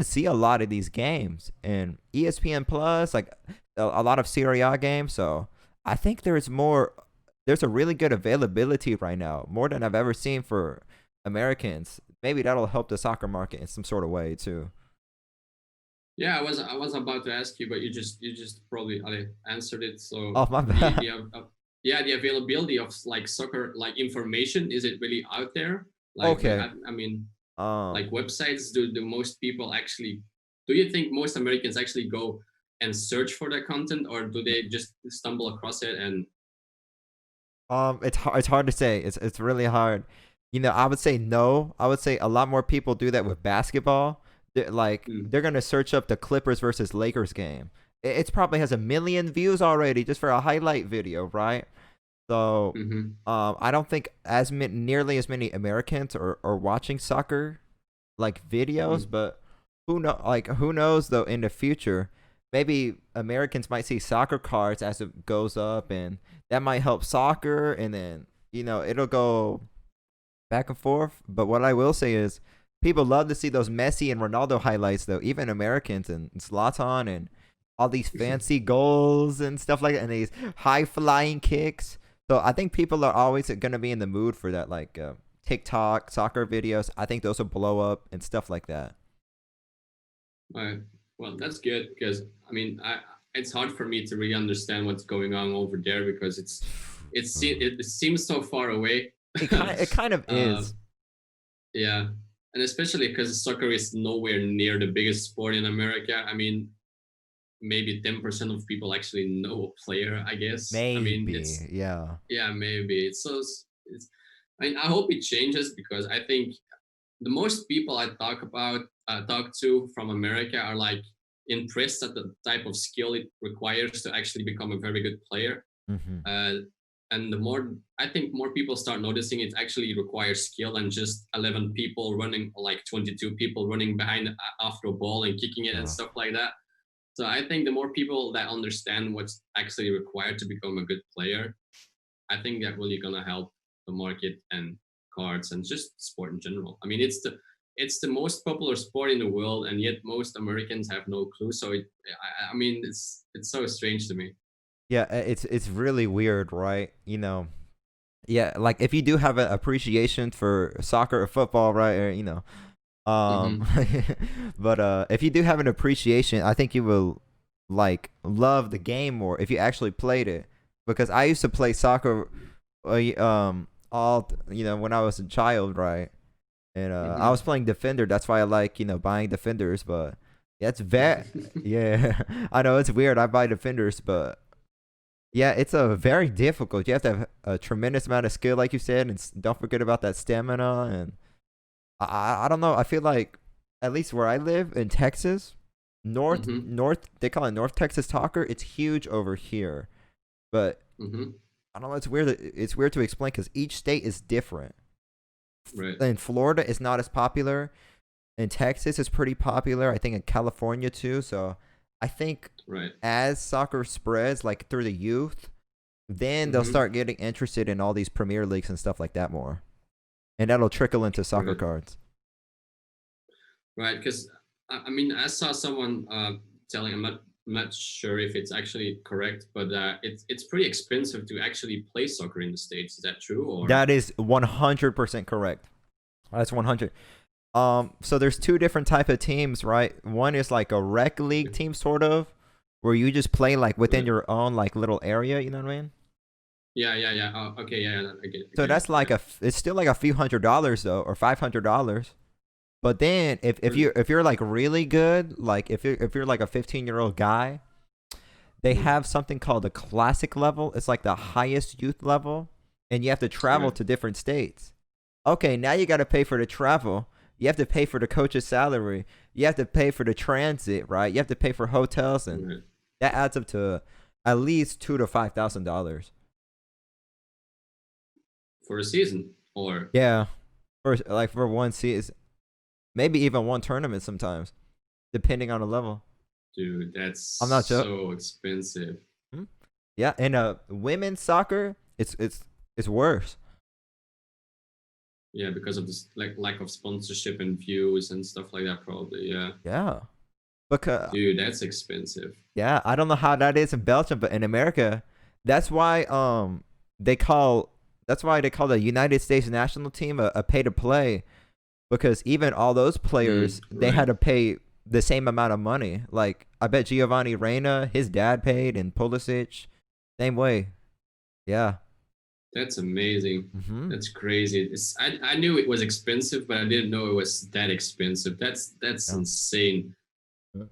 see a lot of these games and ESPN Plus, like a lot of Serie A games. So I think there's a really good availability right now, more than I've ever seen for Americans. Maybe that'll help the soccer market in some sort of way too. Yeah, I was about to ask you, but you just probably answered it. So Oh my the bad. the yeah, the availability of like soccer like information, is it really out there? Like Okay. I mean, Um. like websites, do most people actually, do you think most Americans actually go and search for that content, or do they just stumble across it and It's hard to say. It's really hard. I would say no. I would say a lot more people do that with basketball. mm, They're gonna search up the Clippers versus Lakers game. It's probably has 1 million views already just for a highlight video, right? So, mm-hmm. I don't think nearly as many Americans are watching soccer like videos, Mm. but who knows though in the future, maybe Americans might see soccer cards as it goes up, and that might help soccer, and then it'll go back and forth. But what I will say is, people love to see those Messi and Ronaldo highlights though, even Americans and Zlatan and all these fancy goals and stuff like that, and these high flying kicks. So I think people are always gonna be in the mood for that, like TikTok soccer videos. I think those will blow up and stuff like that. Right. Well, that's good because I mean, it's hard for me to really understand what's going on over there because it seems so far away. It kind of uh, is. yeah, and especially because soccer is nowhere near the biggest sport in America. I mean, maybe 10% of people actually know a player. I guess. I mean, Maybe, yeah. yeah, maybe it's so. It's, I mean, I hope it changes because I think the most people I talk to from America are like impressed at the type of skill it requires to actually become a very good player. Hmm. Uh, and the more I think more people start noticing it actually requires skill and just 11 people running, like 22 people running behind after a ball and kicking it and Yeah. stuff like that. So I think the more people that understand what's actually required to become a good player, I think that really gonna help the market and cards and just sport in general. I mean, it's the most popular sport in the world, and yet most Americans have no clue. So I mean, it's so strange to me. Yeah, it's really weird, right? Yeah, like if you do have an appreciation for soccer or football, right? Or, um, Hmm. but if you do have an appreciation, I think you will like love the game more if you actually played it. Because I used to play soccer, all when I was a child, right? And I Mm-hmm. was playing defender. That's why I like buying defenders. But yeah, it's very yeah. I know it's weird. I buy defenders, but yeah, it's a very difficult. You have to have a tremendous amount of skill, like you said, and don't forget about that stamina. And I don't know. I feel like at least where I live in Texas, Mm-hmm. North they call it North Texas Soccer. It's huge over here, but Mm-hmm. I don't know. It's weird. It's weird to explain because each state is different. Right. In Florida, it's not as popular. In Texas, it's pretty popular. I think in California too. So I think Right. as soccer spreads, like through the youth, then they'll Mm-hmm. start getting interested in all these Premier Leagues and stuff like that more, and that'll trickle into soccer Right. cards. Right. Because I mean, I saw someone telling. I'm not sure if it's actually correct, but it's pretty expensive to actually play soccer in the States. Is that true? Or That is 100% correct. That's 100. So there's two different type of teams, right? One is like a rec league team, sort of, where you just play like within right. your own like little area. You know what I mean? Yeah, yeah, yeah. Oh, okay, yeah, yeah, I get it. I So get it. that's like Yeah. it's still like a few $100s though, or $500. But then if Really? you're like really good, like if you're like a 15-year-old guy, they Mhm. have something called the classic level. It's like the highest youth level, and you have to travel Right. to different states. Okay, now you got to pay for the travel. You have to pay for the coach's salary. You have to pay for the transit, right? You have to pay for hotels, and Right. that adds up to at least $2,000 to $5,000. For a season, or Yeah, for one season, maybe even one tournament sometimes, depending on the level. dude, that's I'm not sure. so expensive. Hmm? Yeah, and women's soccer, it's worse. Yeah, because of this like lack of sponsorship and views and stuff like that. Probably. Yeah, Yeah, because dude, that's expensive. yeah, I don't know how that is in Belgium, but in America, that's why they call the United States national team a pay to play, because even all those players they Right. had to pay the same amount of money. Like I bet Giovanni Reina, his dad paid, and Pulisic, same way. Yeah. That's amazing. Hmm. That's crazy. I knew it was expensive, but I didn't know it was that expensive. That's Yeah. insane.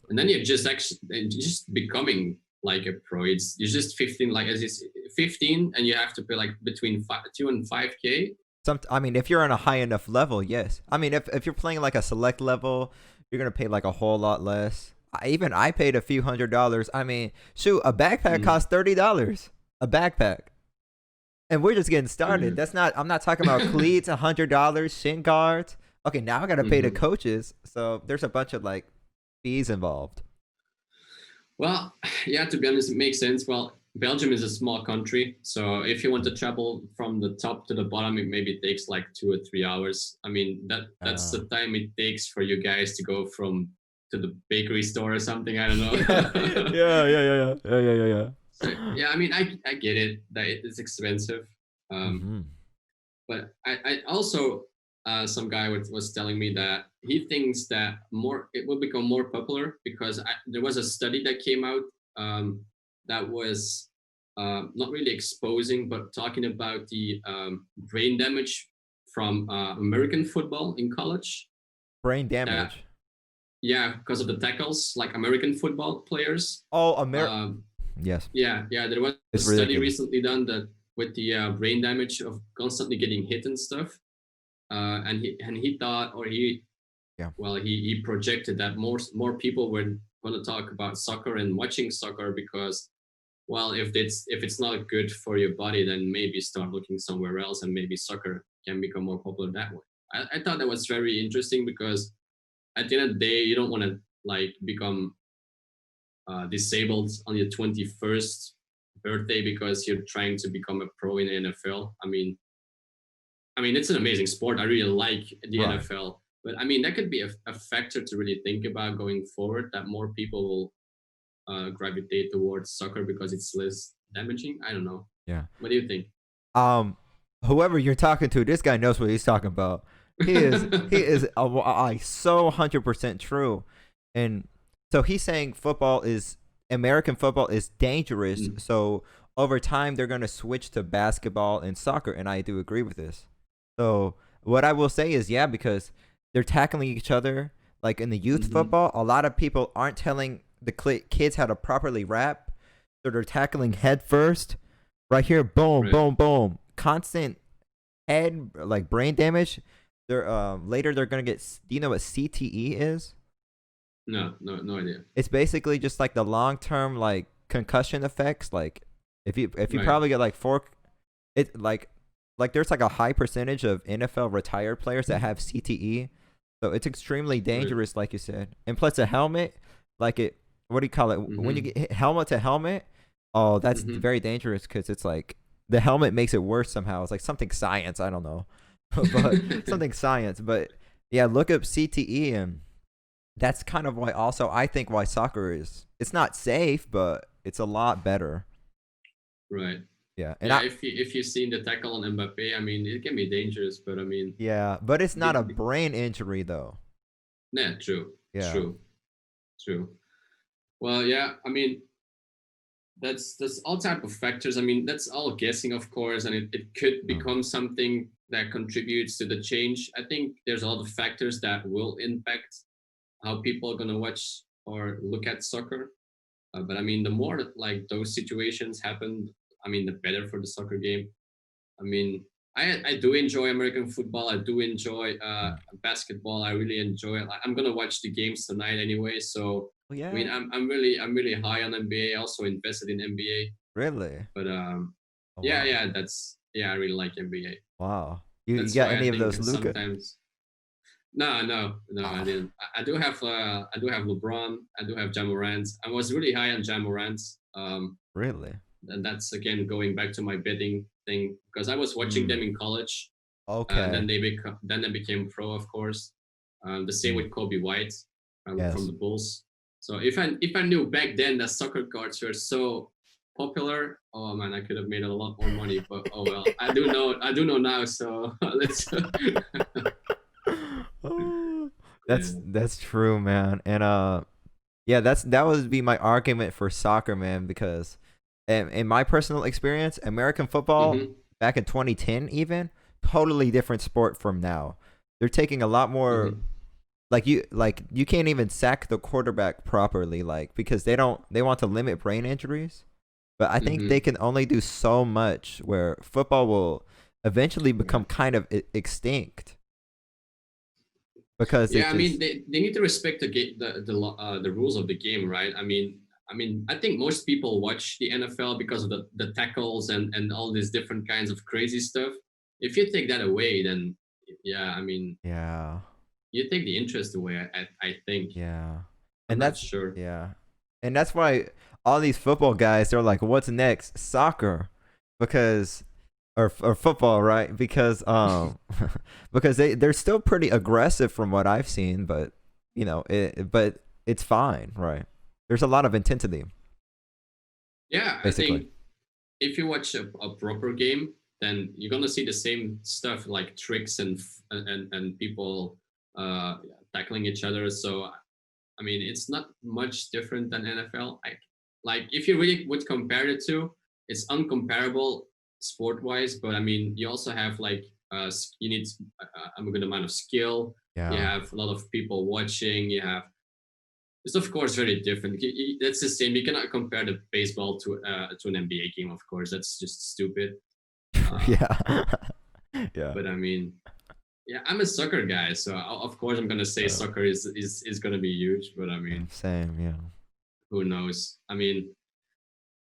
And then you're just actually just becoming like a pro. It's you're just 15, like as it's 15, and you have to pay like between 2 and 5K. I mean, if you're on a high enough level, yes. I mean, if you're playing like a select level, you're gonna pay like a whole lot less. I paid a few $100s. I mean, shoot, a backpack Mm. costs $30. A backpack, and we're just getting started. Dude. That's not. I'm not talking about cleats, $100, shin guards. Okay, now I gotta pay the Mhm. coaches. So there's a bunch of like fees involved. Well, yeah, to be honest, it makes sense. Well, Belgium is a small country, so if you want to travel from the top to the bottom, it maybe takes like 2 or 3 hours. I mean, that's Uh, the time it takes for you guys to go from to the bakery store or something. I don't yeah, know. yeah. So yeah, I mean, I get it that it is expensive, um, Mm-hmm. but I also some guy was telling me that he thinks that more it will become more popular because there was a study that came out that was not really exposing but talking about the brain damage from American football in college. Brain That damage. yeah, because of the tackles, like American football players. Oh, Um, Yes, yeah, there was a it's study ridiculous. recently done that with the brain damage of constantly getting hit and stuff. And he thought, or he Yeah. well, he projected that more people were going to talk about soccer and watching soccer because, well, if it's not good for your body, then maybe start looking somewhere else, and maybe soccer can become more popular that way. I thought that was very interesting because at the end of the day, you don't want to like become disabled on your 21st birthday because you're trying to become a pro in the NFL. I mean, it's an amazing sport. I really like the Right. NFL, but I mean, that could be a factor to really think about going forward. That more people will gravitate towards soccer because it's less damaging. I don't know. Yeah. What do you think? Um, Whoever you're talking to, this guy knows what he's talking about. He is so 100% true, and so he's saying American football is dangerous. Mm, So over time, they're gonna switch to basketball and soccer, and I do agree with this. So what I will say is, yeah, because they're tackling each other. Like in the youth football, a lot of people aren't telling the kids how to properly rap, so they're tackling head first. Right here, boom, Right. boom, boom, constant head like brain damage. They're later they're gonna get. Do you know what CTE is? No, no idea. It's basically just like the long term like concussion effects. Like if you Right. probably get like four, it like there's like a high percentage of NFL retired players that have CTE. So it's extremely Right. dangerous, like you said. And plus a helmet, like it, what do you call it? When you Mm-hmm. get hit helmet to helmet, oh, that's Mm-hmm. very dangerous because it's like the helmet makes it worse somehow. It's like something science, I don't know, but something science. But yeah, look up CTE, and that's kind of why also I think why soccer is. It's not safe, but it's a lot better. Right. Yeah, and Yeah, I if you've seen the tackle on Mbappe, I mean, it can be dangerous, but I mean, yeah, but it's not a the, brain injury though. yeah, true, Yeah. true, true. Well, yeah, I mean, that's all type of factors. I mean, that's all guessing, of course, and it could Mm. become something that contributes to the change. I think there's a lot of factors that will impact how people are gonna watch or look at soccer. But I mean, the more that like those situations happen, I mean, the better for the soccer game. I mean, I do enjoy American football. I do enjoy Mm. basketball. I really enjoy it. Like, I'm gonna watch the games tonight anyway. So Oh I mean, yeah, I'm really high on NBA. Also invested in NBA. really? But Oh yeah, wow. yeah, I really like NBA. Wow. You That's got why I any of think those Luca? sometimes. No, no, no, I Ah, didn't. I do have LeBron. I do have Jamorant. I was really high on Jamorant. really? And that's again going back to my betting thing because I was watching them Mm. in college. Okay. Then they became pro, of course. The same Mm. with Kobe White from Yes. the Bulls. So if I knew back then that soccer cards were so popular, oh man, I could have made a lot more money. But oh well, I do know now. So let's Oh, that's yeah. that's true, man. And yeah, that would be my argument for soccer, man, because in my personal experience, American football Mm-hmm, back in 2010 even, totally different sport from now. They're taking a lot more mm-hmm. like you can't even sack the quarterback properly like because they want to limit brain injuries. But I think they Mm-hmm. can only do so much where football will eventually become Right. kind of extinct because it Yeah, I mean just they need to respect the game, the rules of the game, right? I mean, I think most people watch the NFL because of the tackles and all these different kinds of crazy stuff. If you take that away, then yeah, I mean, yeah. you take the interest away. I think. Yeah. I'm And not that's sure. yeah. And that's why all these football guys they're like what's next? Soccer. Because or football, right? Because because they're still pretty aggressive from what I've seen, but but it's fine, right? There's a lot of intensity Yeah, I basically. think if you watch a proper game, then you're gonna see the same stuff like tricks and people tackling each other. So I mean, it's not much different than NFL. Like if you really would compare the two, it's uncomparable sport wise. But I mean, you also have like you need a good amount of skill. You Yeah. have a lot of people watching. You have it's of course very different. That's the same. You cannot compare the baseball to an NBA game. Of course, that's just stupid. Uh, Yeah. Yeah. but I mean, yeah, I'm a soccer guy, so of course I'm gonna say Uh, soccer is gonna be huge. But I yeah, mean, same, yeah. who knows? I mean,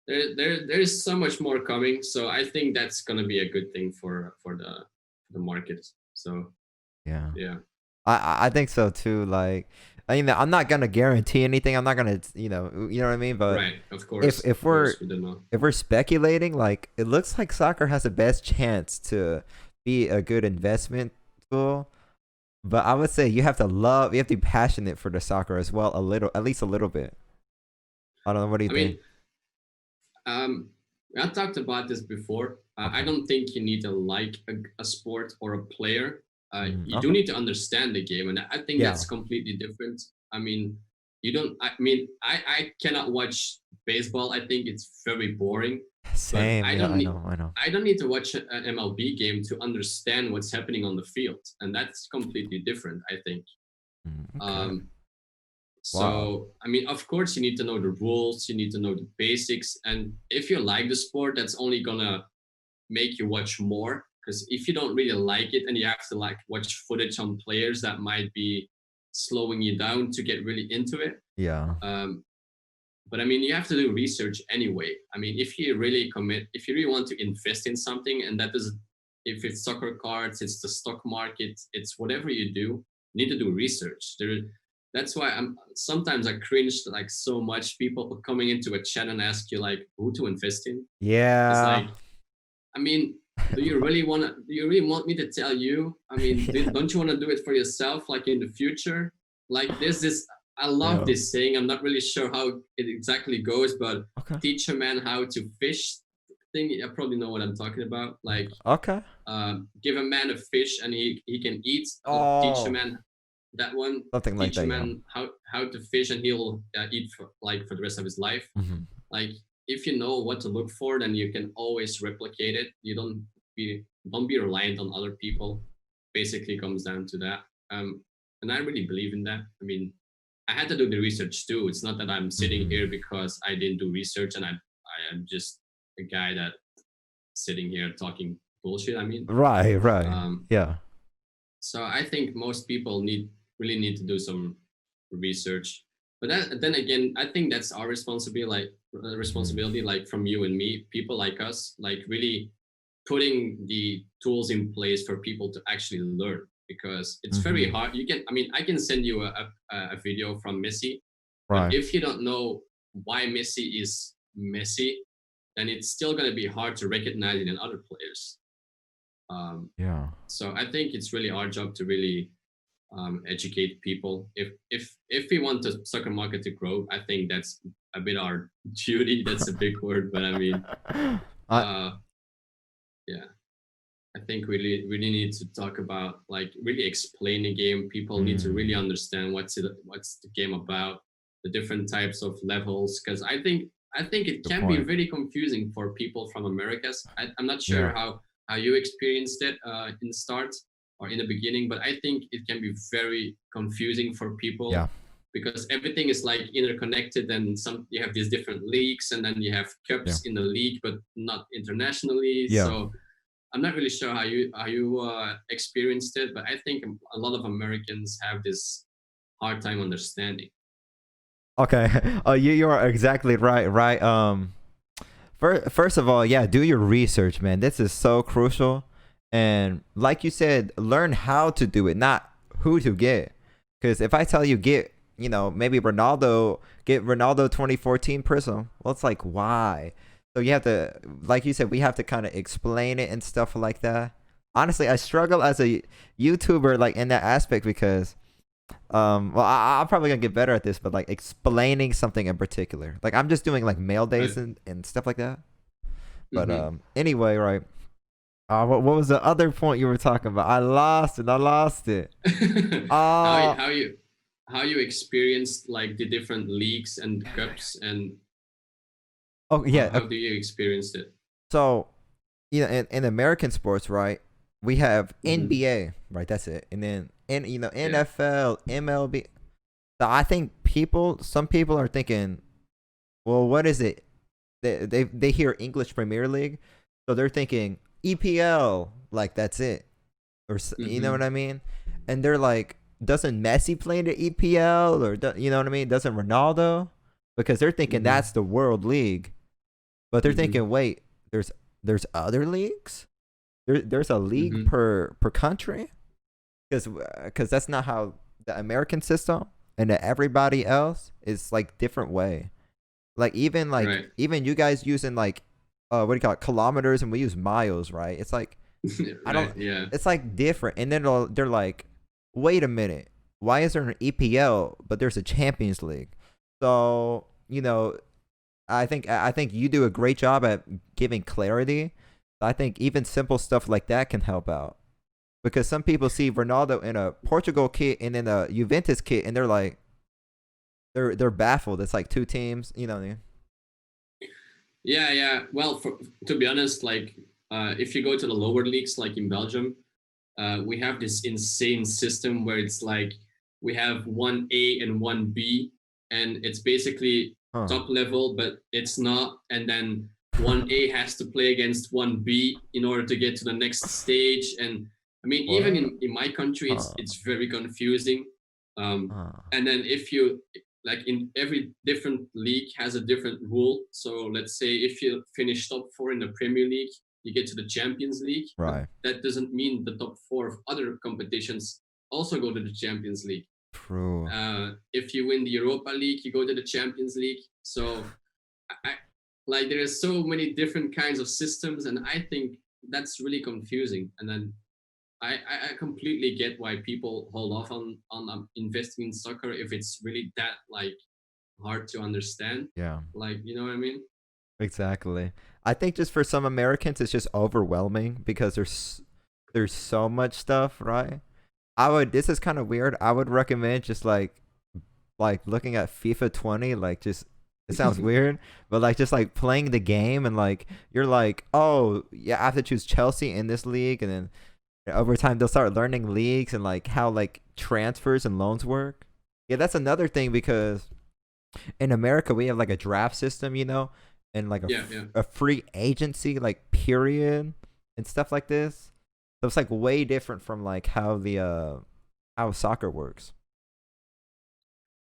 there's so much more coming, so I think that's gonna be a good thing for the market. So Yeah. yeah, I think so too. Like, I mean, I'm not gonna guarantee anything. I'm not gonna, you know what I mean. But right, if of course we don't know. we're speculating, like, it looks like soccer has the best chance to be a good investment tool. But I would say you have to be passionate for the soccer as well, at least a little bit. I don't know. What do you I think? mean, um, I talked about this before. I Okay. don't think you need to like a sport or a player. You do Okay. need to understand the game, and I think Yeah. that's completely different. I mean, you don't. I mean, I cannot watch baseball. I think it's very boring. But Same. Yeah, I know. I know. I don't need to watch an MLB game to understand what's happening on the field, and that's completely different, I think. Okay. Um, Wow. so I mean, of course, you need to know the rules, you need to know the basics, and if you like the sport, that's only gonna make you watch more. Because if you don't really like it and you have to like watch footage on players, that might be slowing you down to get really into it. Yeah. Um, but I mean, you have to do research anyway. I mean, if you really commit, if you really want to invest in something, and that is, if it's soccer cards, it's the stock market, it's whatever you do, you need to do research. That's why I'm sometimes I cringe like so much people coming into a chat and ask you like who to invest in. It's Yeah. like, I mean, do you really want me to tell you? I mean, don't you want to do it for yourself, like in the future? Like there's this, I love Yeah. this saying. I'm not really sure how it exactly goes, but Okay. teach a man how to fish. Thing, I probably know what I'm talking about. Like, Okay. give a man a fish and he can eat. Or teach a Oh, man that one. something like Teach a that. Yeah. man how to fish and he'll eat for the rest of his life. Hmm. Like if you know what to look for, then you can always replicate it. You don't be reliant on other people. Basically comes down to that. And I really believe in that. I mean, I had to do the research too. It's not that I'm sitting Hmm. here because I didn't do research and I am just a guy that sitting here talking bullshit. I mean, Right. Right. um, Yeah. so I think most people really need to do some research. But then again, I think that's our responsibility, Hmm. responsibility, like from you and me, people like us, like really putting the tools in place for people to actually learn because it's very Hmm. hard. I mean, I can send you a video from Messi, but Right. if you don't know why Messi is Messi, then it's still going to be hard to recognize it in other players. Um, Yeah. so I think it's really our job to really educate people. If we want the soccer market to grow, I think that's a bit our duty. That's a big word, but I mean, I. uh, yeah, I think we really need to talk about like really explain the game. People need to really Mm, understand what's the game about, the different types of levels. Because I think it good can be point. really confusing for people from Americas. I'm not sure Yeah. how you experienced it in the start or in the beginning, but I think it can be very confusing for Yeah. people because everything is like interconnected and some you have these different leagues and then you have Yeah. cups in the league but not internationally. Yeah. So I'm not really sure how you experienced it, but I think a lot of Americans have this hard time understanding. Okay. You are exactly right. Right. First of all, yeah, do your research, man. This is so crucial. And like you said, learn how to do it, not who to get. Because if I tell you get, maybe Ronaldo, get Ronaldo 2014 Prism, well, it's like, why? So you have to, like you said, we have to kind of explain it and stuff like that. Honestly, I struggle as a YouTuber, like in that aspect because well, I'm probably gonna get better at this, but like explaining something in particular, like I'm just doing like mail days Right. and stuff like that. But Mm-hmm. anyway, right? What was the other point you were talking about? I lost it. I lost it. how Uh how you how you experienced like the different leagues and cups and oh yeah. how do you experience it? So in American sports, right? We have Mm-hmm. NBA, right? That's it, and then Yeah. NFL, MLB. So I think some people are thinking, well, what is it? They hear English Premier League, so they're thinking EPL, like that's it, or you know Mm-hmm. what I mean? And they're like, doesn't Messi play in the EPL, or you know what I mean? Doesn't Ronaldo? Because they're thinking Mm-hmm. that's the World League, but they're Mm-hmm. thinking, wait, there's other leagues. There's a league Mm-hmm. per country, because that's not how the American system and everybody else is like different way. Like Right. even you guys using like what do you call it, kilometers, and we use miles, right? It's like I Right. don't Yeah. it's like different. And then they're like, wait a minute, why is there an EPL but there's a Champions League? So I think you do a great job at giving clarity. I think even simple stuff like that can help out, because some people see Ronaldo in a Portugal kit and in a Juventus kit and they're like, they're baffled. It's like two teams, you know what I mean? Yeah, yeah. Well, to be honest, like if you go to the lower leagues, like in Belgium, we have this insane system where it's like we have one A and one B, and it's basically Huh. top level, but it's not. And then one A has to play against one B in order to get to the next stage. And I mean, even What? in my country, Huh. it's very confusing. Huh. And then if you like in every different league has a different rule. So let's say if you finish top four in the Premier League, you get to the Champions League, but Right. that doesn't mean the top four of other competitions also go to the Champions League. True. If you win the Europa League, you go to the Champions League. So, like, there are so many different kinds of systems, and I think that's really confusing. And then I completely get why people hold off on investing in soccer if it's really that like hard to understand. Yeah. Like, you know what I mean? Exactly. I think just for some Americans, it's just overwhelming because there's so much stuff, right? I would. This is kind of weird. I would recommend just like looking at FIFA 20. Like just it sounds weird, but like just like playing the game and like you're like, oh yeah, I have to choose Chelsea in this league, and then over time they'll start learning leagues and like how like transfers and loans work. Yeah, that's another thing because in America we have like a draft system, you know, and like Yeah, yeah. a free agency like period and stuff like this. So it's like way different from like how soccer works.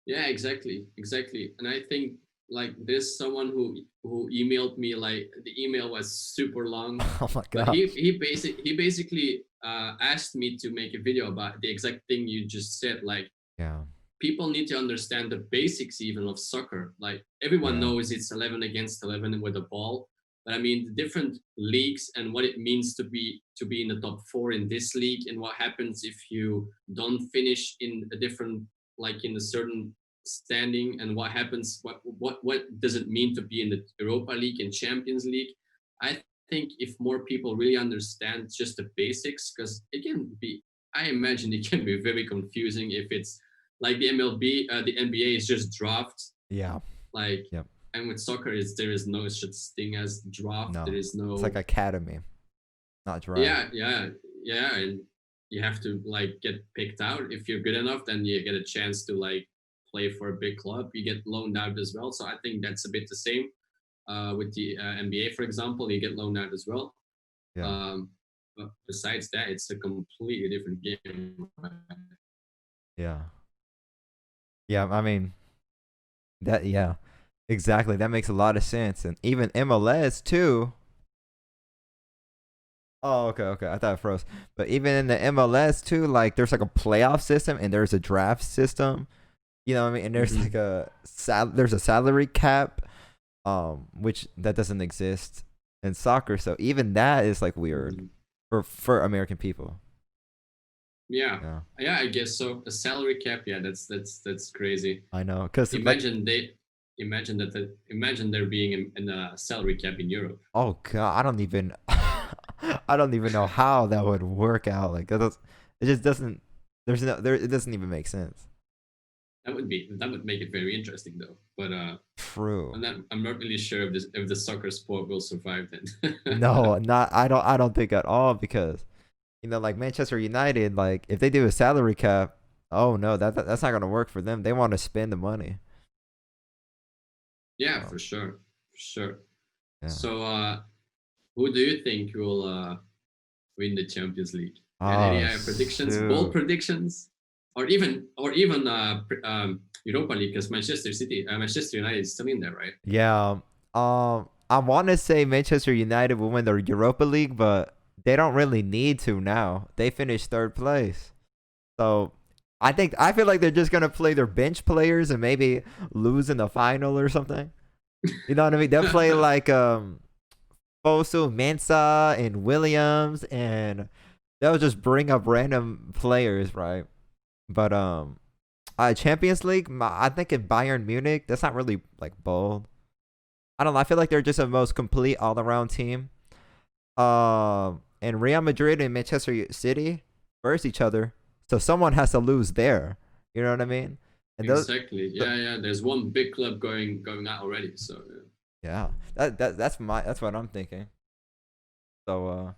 Yeah, exactly, exactly. And I think like there's someone who emailed me, like the email was super long, Oh my but gosh. he basically asked me to make a video about the exact thing you just said. Like Yeah. people need to understand the basics even of soccer. Like everyone Yeah. knows it's 11 against 11 with a ball, but I mean the different leagues and what it means to be in the top four in this league, and what happens if you don't finish in a different like in a certain standing, and what happens what does it mean to be in the Europa League and Champions League. I think if more people really understand just the basics, because it can be, I imagine it can be very confusing if it's like the MLB, the NBA is just draft. Yeah. Like, Yep. and with soccer, is there is no such thing as draft. There No. is It's like no, academy, not draft. yeah, yeah, yeah, and you have to like get picked out. If you're good enough, then you get a chance to like play for a big club. You get loaned out as well. So I think that's a bit the same with the NBA, for example. You get loaned out as well. Yeah. Um, but besides that, it's a completely different game. Yeah. Yeah. I mean that. Yeah. Exactly. That makes a lot of sense, and even MLS too. Oh, okay, okay. I thought it froze. But even in the MLS too, like there's like a playoff system and there's a draft system. You know what I mean? And there's like Mhm. there's a salary cap, which that doesn't exist in soccer. So even that is like weird Mhm. for American people. Yeah, Yeah, yeah, I guess so. A salary cap, yeah, that's crazy. I know. Cause like, Imagine they, imagine there being in a salary cap in Europe. oh god, I don't even, I don't even know how that would work out. Like it just doesn't. There's no there. It doesn't even make sense. That would make it very interesting though. But True. I'm not really sure if the soccer sport will survive then. No, not. I don't think at all because you know, like Manchester United, like if they do a salary cap, oh no, that's not gonna work for them. They want to spend the money. Yeah, So, for sure, for sure. yeah. So who do you think will win the Champions League? And any Oh predictions, bold shoot. predictions, or even Europa League? Because Manchester United is still in there, right? Yeah. I want to say Manchester United will win the Europa League, but they don't really need to now. They finished third place, so I feel like they're just gonna play their bench players and maybe lose in the final or something. You know what I mean? They'll play like Fosu, Mensah, and Williams, and they'll just bring up random players, right? But Champions League, I think in Bayern Munich, that's not really like bold. I don't know. I feel like they're just a most complete all around team. And Real Madrid and Manchester City versus each other, so someone has to lose there. You know what I mean? And those, Exactly. Yeah. There's one big club going out already. So yeah, that's what I'm thinking. So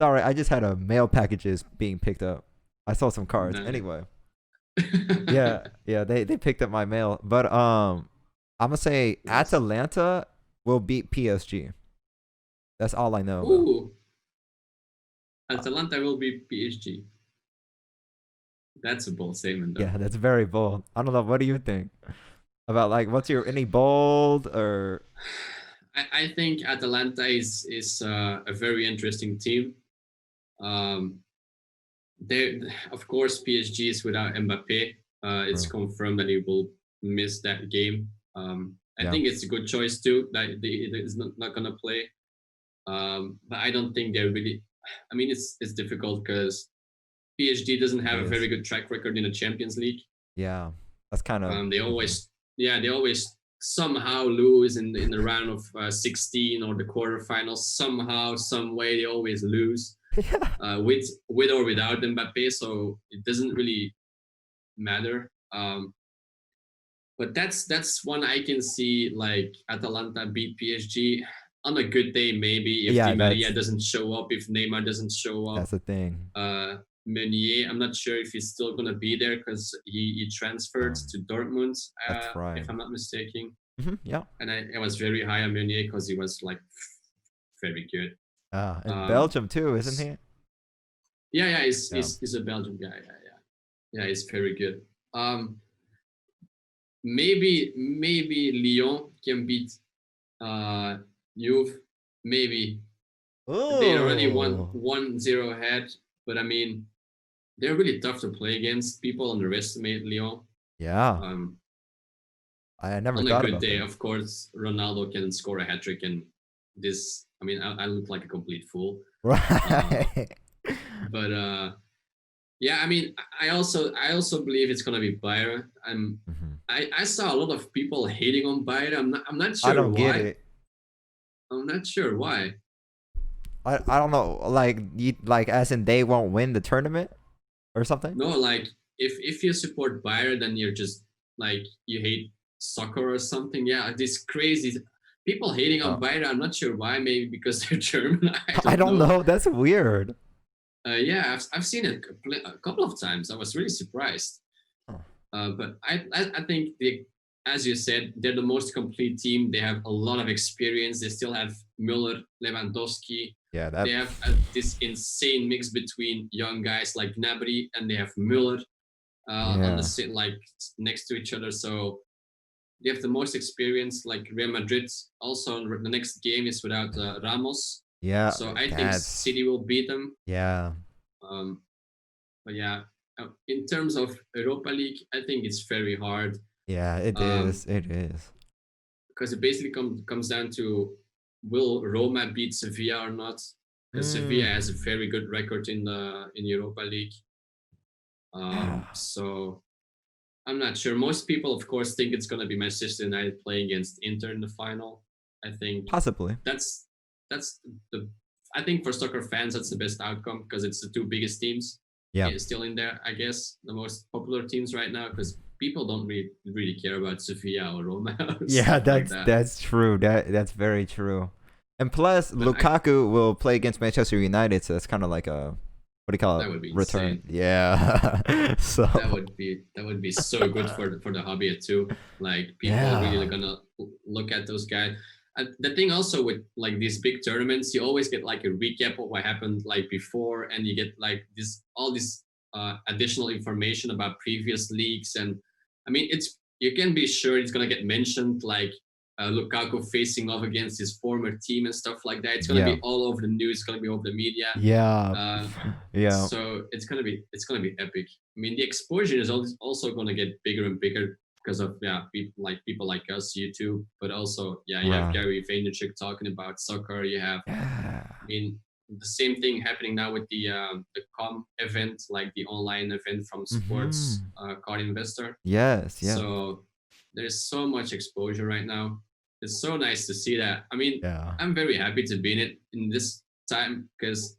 sorry, I just had a mail packages being picked up. I saw some cards. no. Anyway, yeah, they picked up my mail. But I'm gonna say Nice. Atalanta will beat PSG. That's all I know about. Ooh, Atalanta will be PSG. That's a bold statement, though. Yeah, that's very bold. I don't know. What do you think about like what's your any bold or I think Atalanta is a very interesting team. Um, they, of course, PSG is without Mbappe. It's Bro. confirmed that he will miss that game. I Yeah. think it's a good choice too that he is not going to play. But I don't think they're really. I mean, it's difficult because PSG doesn't It have a very is. good track record in the Champions League. Yeah. That's kind of They always, yeah, they always somehow lose in the round of 16 or the quarterfinals. Somehow, some way, they always lose yeah. with or without Mbappe. So it doesn't really matter. But that's one I can see like Atalanta beat PSG on a good day, maybe if Yeah, Di Maria doesn't show up, if Neymar doesn't show up. that's the thing. Meunier, I'm not sure if he's still gonna be there because he transferred to Dortmund, That's right. if I'm not mistaken. Yeah. And I was very high on Meunier because he was like very good. And Um, Belgium too, isn't he? yeah, Yeah. he's a Belgian guy. Yeah, he's very good. Um, maybe Lyon can beat Juve. Maybe they already won Oh. 1-0 ahead, but I mean they're really tough to play against. People underestimate Lyon. Yeah. Um, I never on a thought good about day, that. of course, Ronaldo can score a hat trick, and this. I mean, I look like a complete fool. Right. But yeah, I mean, I also believe it's gonna be Bayern. Mhm. I saw a lot of people hating on Bayern. I'm not I sure don't get why. it. I'm not sure why. I don't know. Like you like as in they won't win the tournament or something. No, like if you support Bayern, then you're just like you hate soccer or something. Yeah, this crazy people hating on Oh. Bayern. I'm not sure why. Maybe because they're German. I I don't don't know. know. That's weird. Yeah, I've seen it a couple of times. I was really surprised. Huh. But I think as you said, they're the most complete team. They have a lot of experience. They still have Müller, Lewandowski. Yeah, They that. have this insane mix between young guys like Gnabry and they have Müller on the Yeah. sit like next to each other. So they have the most experience. Like Real Madrid, also the next game is without Ramos. Yeah. So I think That's. City will beat them. Yeah. Um, but yeah, in terms of Europa League, I think it's very hard Yeah. It um, is. It is. because it basically comes down to will Roma beat Sevilla or not? Because Sevilla has a Mm. very good record in Europa League. Yeah. So I'm not sure. Most people, of course, think it's going to be Manchester United playing against Inter in the final. I think Possibly. that's that's the. I think for soccer fans, that's the best outcome because it's the two biggest teams Yeah. still in there. I guess the most popular teams right now because people don't really care about Sevilla or Roma or Yeah, stuff like that. that's true. That's very true. And plus, But Lukaku will play against Manchester United, so that's kind of like a what do you call it? that would be Return. insane. Yeah. so That would be so good for the hobby too. Like people really yeah. gonna look at those guys. The thing also with like these big tournaments, you always get like a recap of what happened like before, and you get like all this additional information about previous leagues. And I mean, you can be sure it's gonna get mentioned like Lukaku facing off against his former team and stuff like that. It's gonna Yeah. be all over the news. It's gonna be over the media. Yeah. Uh, Yeah. so it's gonna be epic. I mean, the exposure is also gonna get bigger and bigger because of people like us, YouTube, but also you have Right. Gary Vaynerchuk talking about soccer. You have, Yeah. I mean, the same thing happening now with the com event, like the online event from Sports Mhm. Card Investor. Yes, yeah. So there's so much exposure right now. It's so nice to see that. I mean, Yeah. I'm very happy to be in it in this time because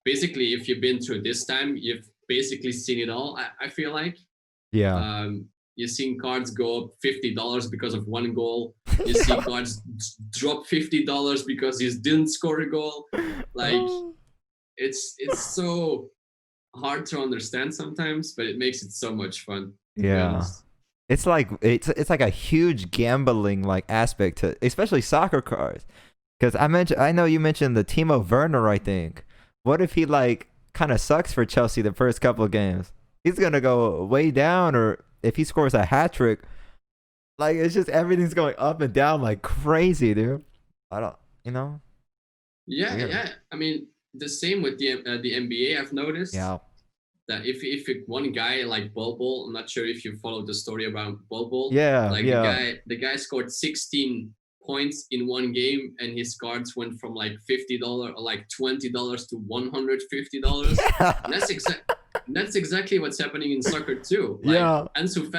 basically, if you've been through this time, you've basically seen it all. I feel like Yeah. You've seen cards go up $50 because of one goal. You see cards drop $50 because he didn't score a goal. Like it's so hard to understand sometimes, but it makes it so much fun, to be Yeah. honest. It's like it's like a huge gambling like aspect to especially soccer cards. Because I know you mentioned the Timo Werner, I think. What if he like kind of sucks for Chelsea the first couple of games? He's gonna go way down, or if he scores a hat trick, like it's just everything's going up and down like crazy, dude. I don't, you know. Yeah, Weird. yeah. I mean, the same with the NBA. I've noticed Yeah. that if one guy like Bobo, I'm not sure if you followed the story about Bobo. Yeah. Like Yeah. the guy scored 16 points in one game, and his cards went from like $50 or like $20 to $150. And that's exactly what's happening in soccer too. Like Yeah. Ansu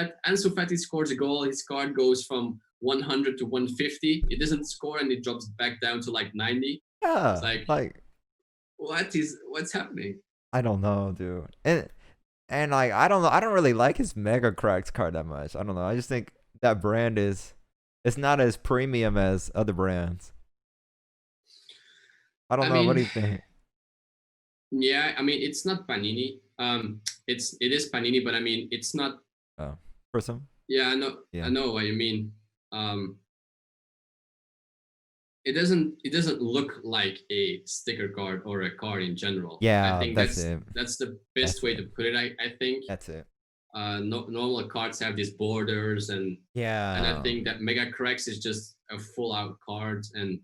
Fati scores a goal, his card goes from 100 to 150. It doesn't score, and it drops back down to like 90. It's Yeah. like, Like what's happening? I don't know, dude. And like I don't know. I don't really like his Megacracks card that much. I don't know. I just think that brand is it's not as premium as other brands. I don't I know. What do mean, you think? yeah, I mean it's not Panini. It is Panini, but I mean it's not. Oh, for some. Yeah, I Yeah. know what you mean. Um, it doesn't look like a sticker card or a card in general. I Yeah, think that's it. that's the best That's way it. to put it. I think That's it. no, normal cards have these borders, and I Yeah. think that Mega Cracks is just a full out card. And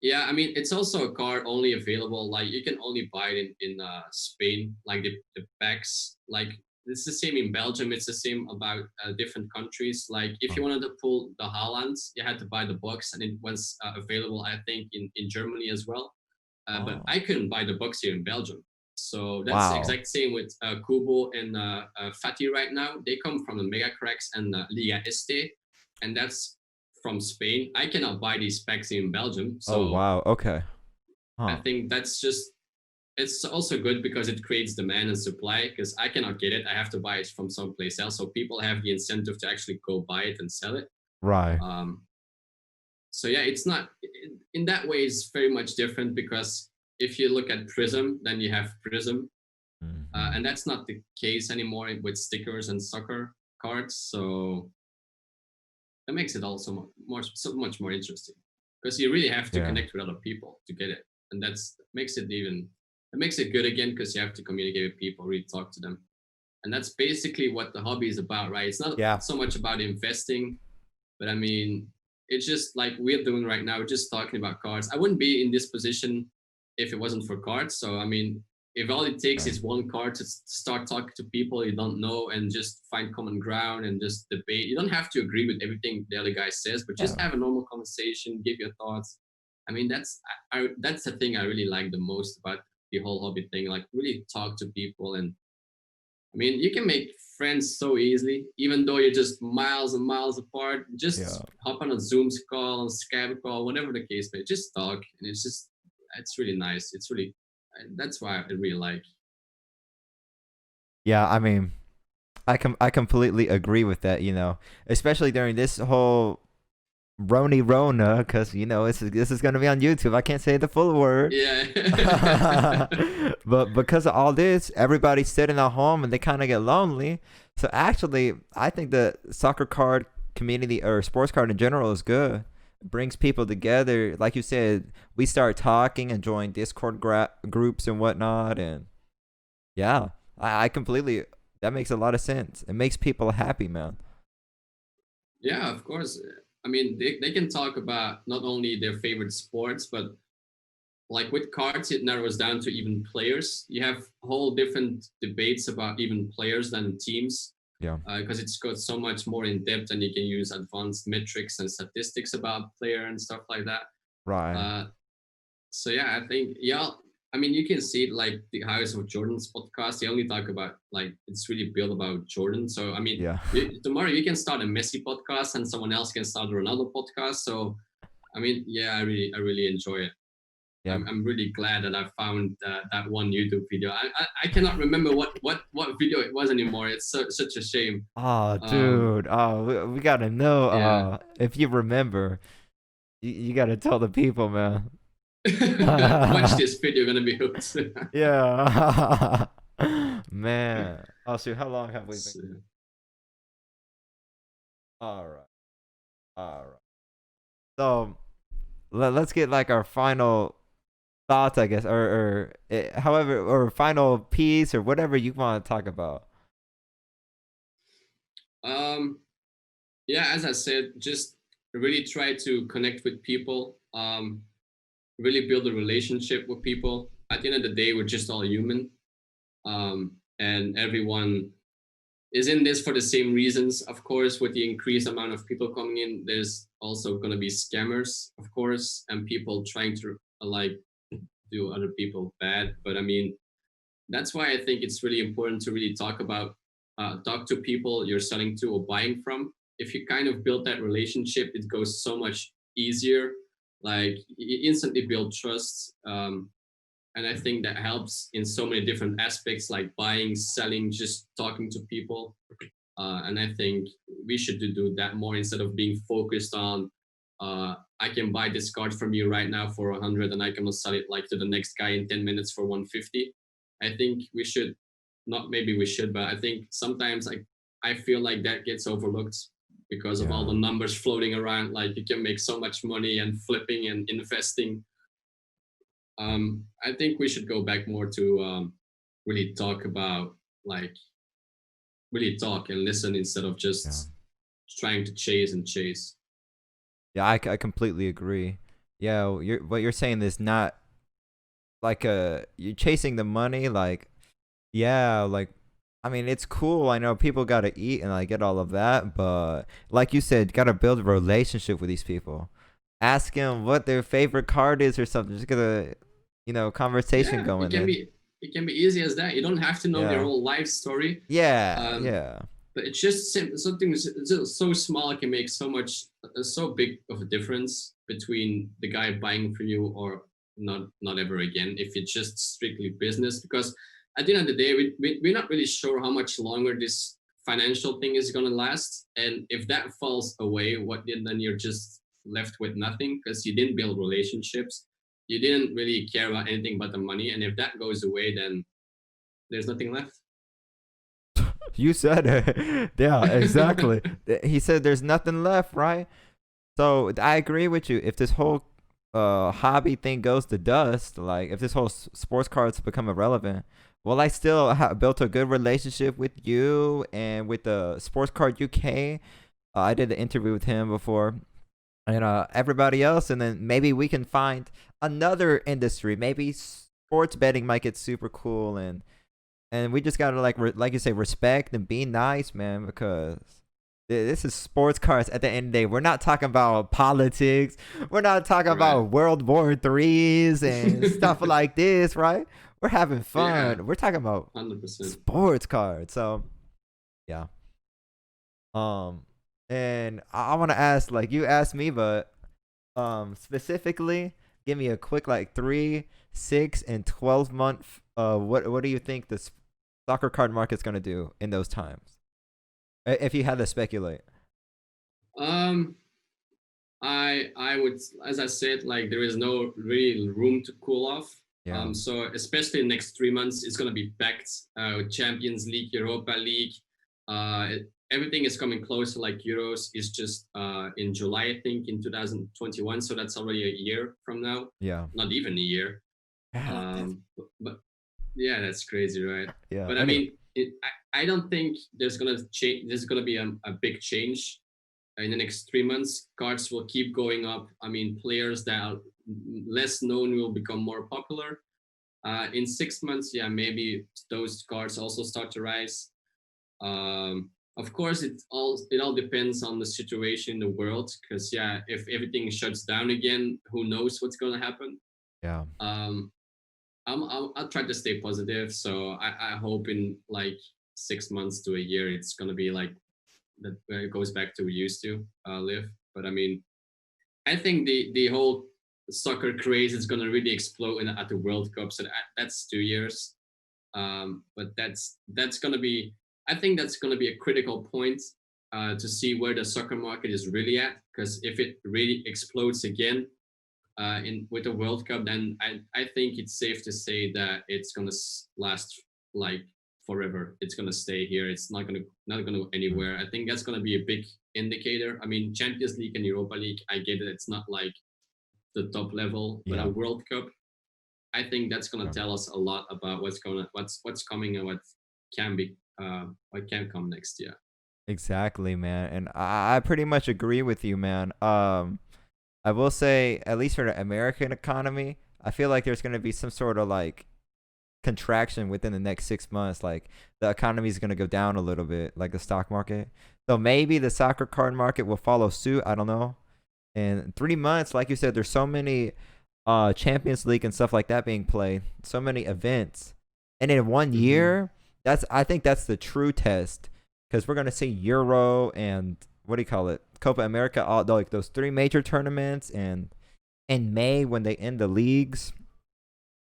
yeah, I mean it's also a card only available, like you can only buy it in Spain, like the packs. Like it's the same in Belgium, it's the same about different countries. Like if Oh. you wanted to pull the Haalands, you had to buy the box, and it was available I think in Germany as well. But Oh. I couldn't buy the box here in Belgium. So that's the Wow. exact same with Kubo and Fati right now. They come from the Mega Cracks and Liga Este, and that's from Spain. I cannot buy these packs in Belgium. Oh So wow. Okay. I Huh. think that's just, it's also good because it creates demand and supply, because I cannot get it. I have to buy it from someplace else. So people have the incentive to actually go buy it and sell it. Right. Um, so yeah, it's not in that way. It's very much different, because if you look at Prism, then you have Prism, Mhm. and that's not the case anymore with stickers and soccer cards. So that makes it also so much more interesting, because you really have to Yeah. connect with other people to get it, and that's makes it even, it makes it good again, because you have to communicate with people, really talk to them, and that's basically what the hobby is about, right? It's not Yeah. so much about investing, but I mean, it's just like we're doing right now, just talking about cards. I wouldn't be in this position if it wasn't for cards. So I mean, if all it takes Right. is one card to start talking to people you don't know and just find common ground and just debate. You don't have to agree with everything the other guy says, but just Yeah. have a normal conversation, give your thoughts. I mean, that's the thing I really like the most about the whole hobby thing. Like really talk to people, and I mean, you can make friends so easily, even though you're just miles and miles apart. Yeah. Just hop on a Zoom call, on Skype call, whatever the case may. Just talk, and it's really nice. It's really, that's why I really like. Yeah. I mean, I completely agree with that. You know, especially during this whole Roni Rona, because you know this is gonna be on YouTube. I can't say the full word. Yeah. But because of all this, everybody's sitting at home and they kind of get lonely. So actually, I think the soccer card community or sports card in general is good. It brings people together. Like you said, we start talking and join Discord groups and whatnot. And yeah, I completely, that makes a lot of sense. It makes people happy, man. Yeah, of course. I mean, they can talk about not only their favorite sports, but like with cards, it narrows down to even players. You have whole different debates about even players than teams, Yeah. because it's got so much more in depth, and you can use advanced metrics and statistics about player and stuff like that. Right. Uh, so yeah, I think, yeah. I mean, you can see it like the House of Jordan's podcast. They only talk about, like, it's really built about Jordan. So I mean, Yeah. tomorrow you can start a Messi podcast, and someone else can start a Ronaldo podcast. So I mean, yeah, I really enjoy it. Yeah. I'm really glad that I found that one YouTube video. I cannot remember what video it was anymore. It's such a shame. Oh, dude. Oh, we gotta know. Yeah. If you remember, you gotta tell the people, man. Watch this video, gonna be hooked. Yeah. Man. Oh, shoot. How long have we been? So, All right. All right. So let's get like our final thoughts, I guess, however, or final piece or whatever you want to talk about. yeah, as I said, just really try to connect with people. Really build a relationship with people. At the end of the day, we're just all human, and everyone is in this for the same reasons. Of course, with the increased amount of people coming in, there's also going to be scammers, of course, and people trying to like do other people bad. But I mean, that's why I think it's really important to really talk to people you're selling to or buying from. If you kind of build that relationship, it goes so much easier. Like you instantly build trust. And I think that helps in so many different aspects, like buying, selling, just talking to people. And I think we should do that more instead of being focused on I can buy this card from you right now for 100 and I can sell it like to the next guy in 10 minutes for 150. I think we should, not maybe we should, but I think sometimes I feel like that gets overlooked because of all the numbers floating around. Like you can make so much money and flipping and investing. I think we should go back more to really talk about like really talk and listen instead of just trying to chase and chase. Yeah, I completely agree. Yeah, what you're saying is not like you're chasing the money. Like, yeah, like I mean, it's cool. I know people gotta eat and I get all of that, but like you said, gotta build a relationship with these people. Ask them what their favorite card is or something. Just get a conversation Yeah, going there. it can be easy as that. You don't have to know their Yeah. whole life story. Yeah, yeah. But it's just something so small can make so big of a difference between the guy buying from you or not ever again if it's just strictly business. Because at the end of the day, we're not really sure how much longer this financial thing is going to last, and if that falls away, then you're just left with nothing because you didn't build relationships, you didn't really care about anything but the money, and if that goes away, then there's nothing left. You said it. Yeah, exactly. He said there's nothing left, right? So I agree with you. If this whole hobby thing goes to dust, like if this whole sports cards become irrelevant, well, I still built a good relationship with you and with the Sports Card UK. I did an interview with him before, and everybody else, and then maybe we can find another industry. Maybe sports betting might get super cool, and we just gotta like you say, respect and be nice, man, because this is sports cards at the end of the day. We're not talking about politics. We're not talking about World War III's and stuff like this, right? We're having fun. Yeah, we're talking about 100%. Sports cards. So, yeah. And I want to ask, like you asked me, but specifically, give me a quick like 3, 6, and 12-month. What do you think the soccer card market's gonna do in those times? If you had to speculate. I would, as I said, like there is no really room to cool off. Yeah. So especially next 3 months, it's gonna be packed. Champions League, Europa League, everything is coming close. Like Euros is just in July, I think, in 2021. So that's already a year from now. Yeah. Not even a year. But yeah, that's crazy, right? Yeah. But I mean, I don't think there's gonna change. There's gonna be a big change in the next 3 months. Cards will keep going up. I mean, players that are less known will become more popular. In 6 months, yeah, maybe those cards also start to rise. Of course, it all depends on the situation in the world. Because yeah, if everything shuts down again, who knows what's gonna happen? Yeah. I'll try to stay positive. So I hope in like 6 months to a year, it's gonna be like that. It goes back to we used to live. But I mean, I think the whole soccer craze is gonna really explode at the World Cup. So that's 2 years. But that's gonna be. I think that's gonna be a critical point to see where the soccer market is really at. Because if it really explodes again in with the World Cup, then I think it's safe to say that it's gonna last like forever. It's gonna stay here. It's not gonna go anywhere. I think that's gonna be a big indicator. I mean, Champions League and Europa League, I get it. It's not like the top level, but Yeah. a World Cup, I think that's gonna tell us a lot about what's coming and what can come next year. Exactly, man. And I pretty much agree with you, man. I will say, at least for the American economy, I feel like there's gonna be some sort of like contraction within the next 6 months. Like the economy is gonna go down a little bit, like the stock market. So maybe the soccer card market will follow suit. I don't know. In 3 months, like you said, there's so many Champions League and stuff like that being played, so many events, and in one Mm-hmm. year, I think that's the true test, because we're gonna see Euro and what do you call it, Copa America, all like those three major tournaments, and in May when they end the leagues,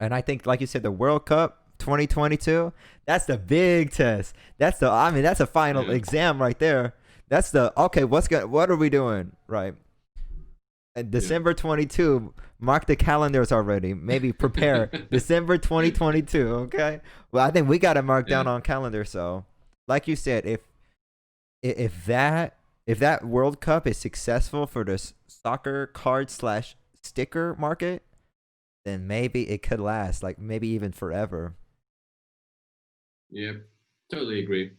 and I think like you said, the World Cup 2022, that's the big test. I mean, that's a final Yeah. exam right there. That's the okay. What are we doing right? And December 22, mark the calendars already. Maybe prepare December 2022. Okay. Well, I think we got to mark Yeah. down on calendar. So, like you said, if that World Cup is successful for the soccer card slash sticker market, then maybe it could last, like maybe even forever. Yep. Totally agree.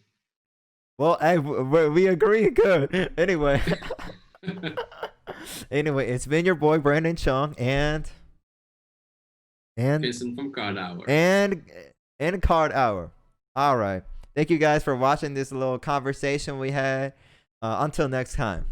Well, hey, we agree. Good. Anyway. Anyway, it's been your boy Brandon Chung and Vincent from Cardhour. and Cardhour. All right. Thank you guys for watching this little conversation we had. Until next time.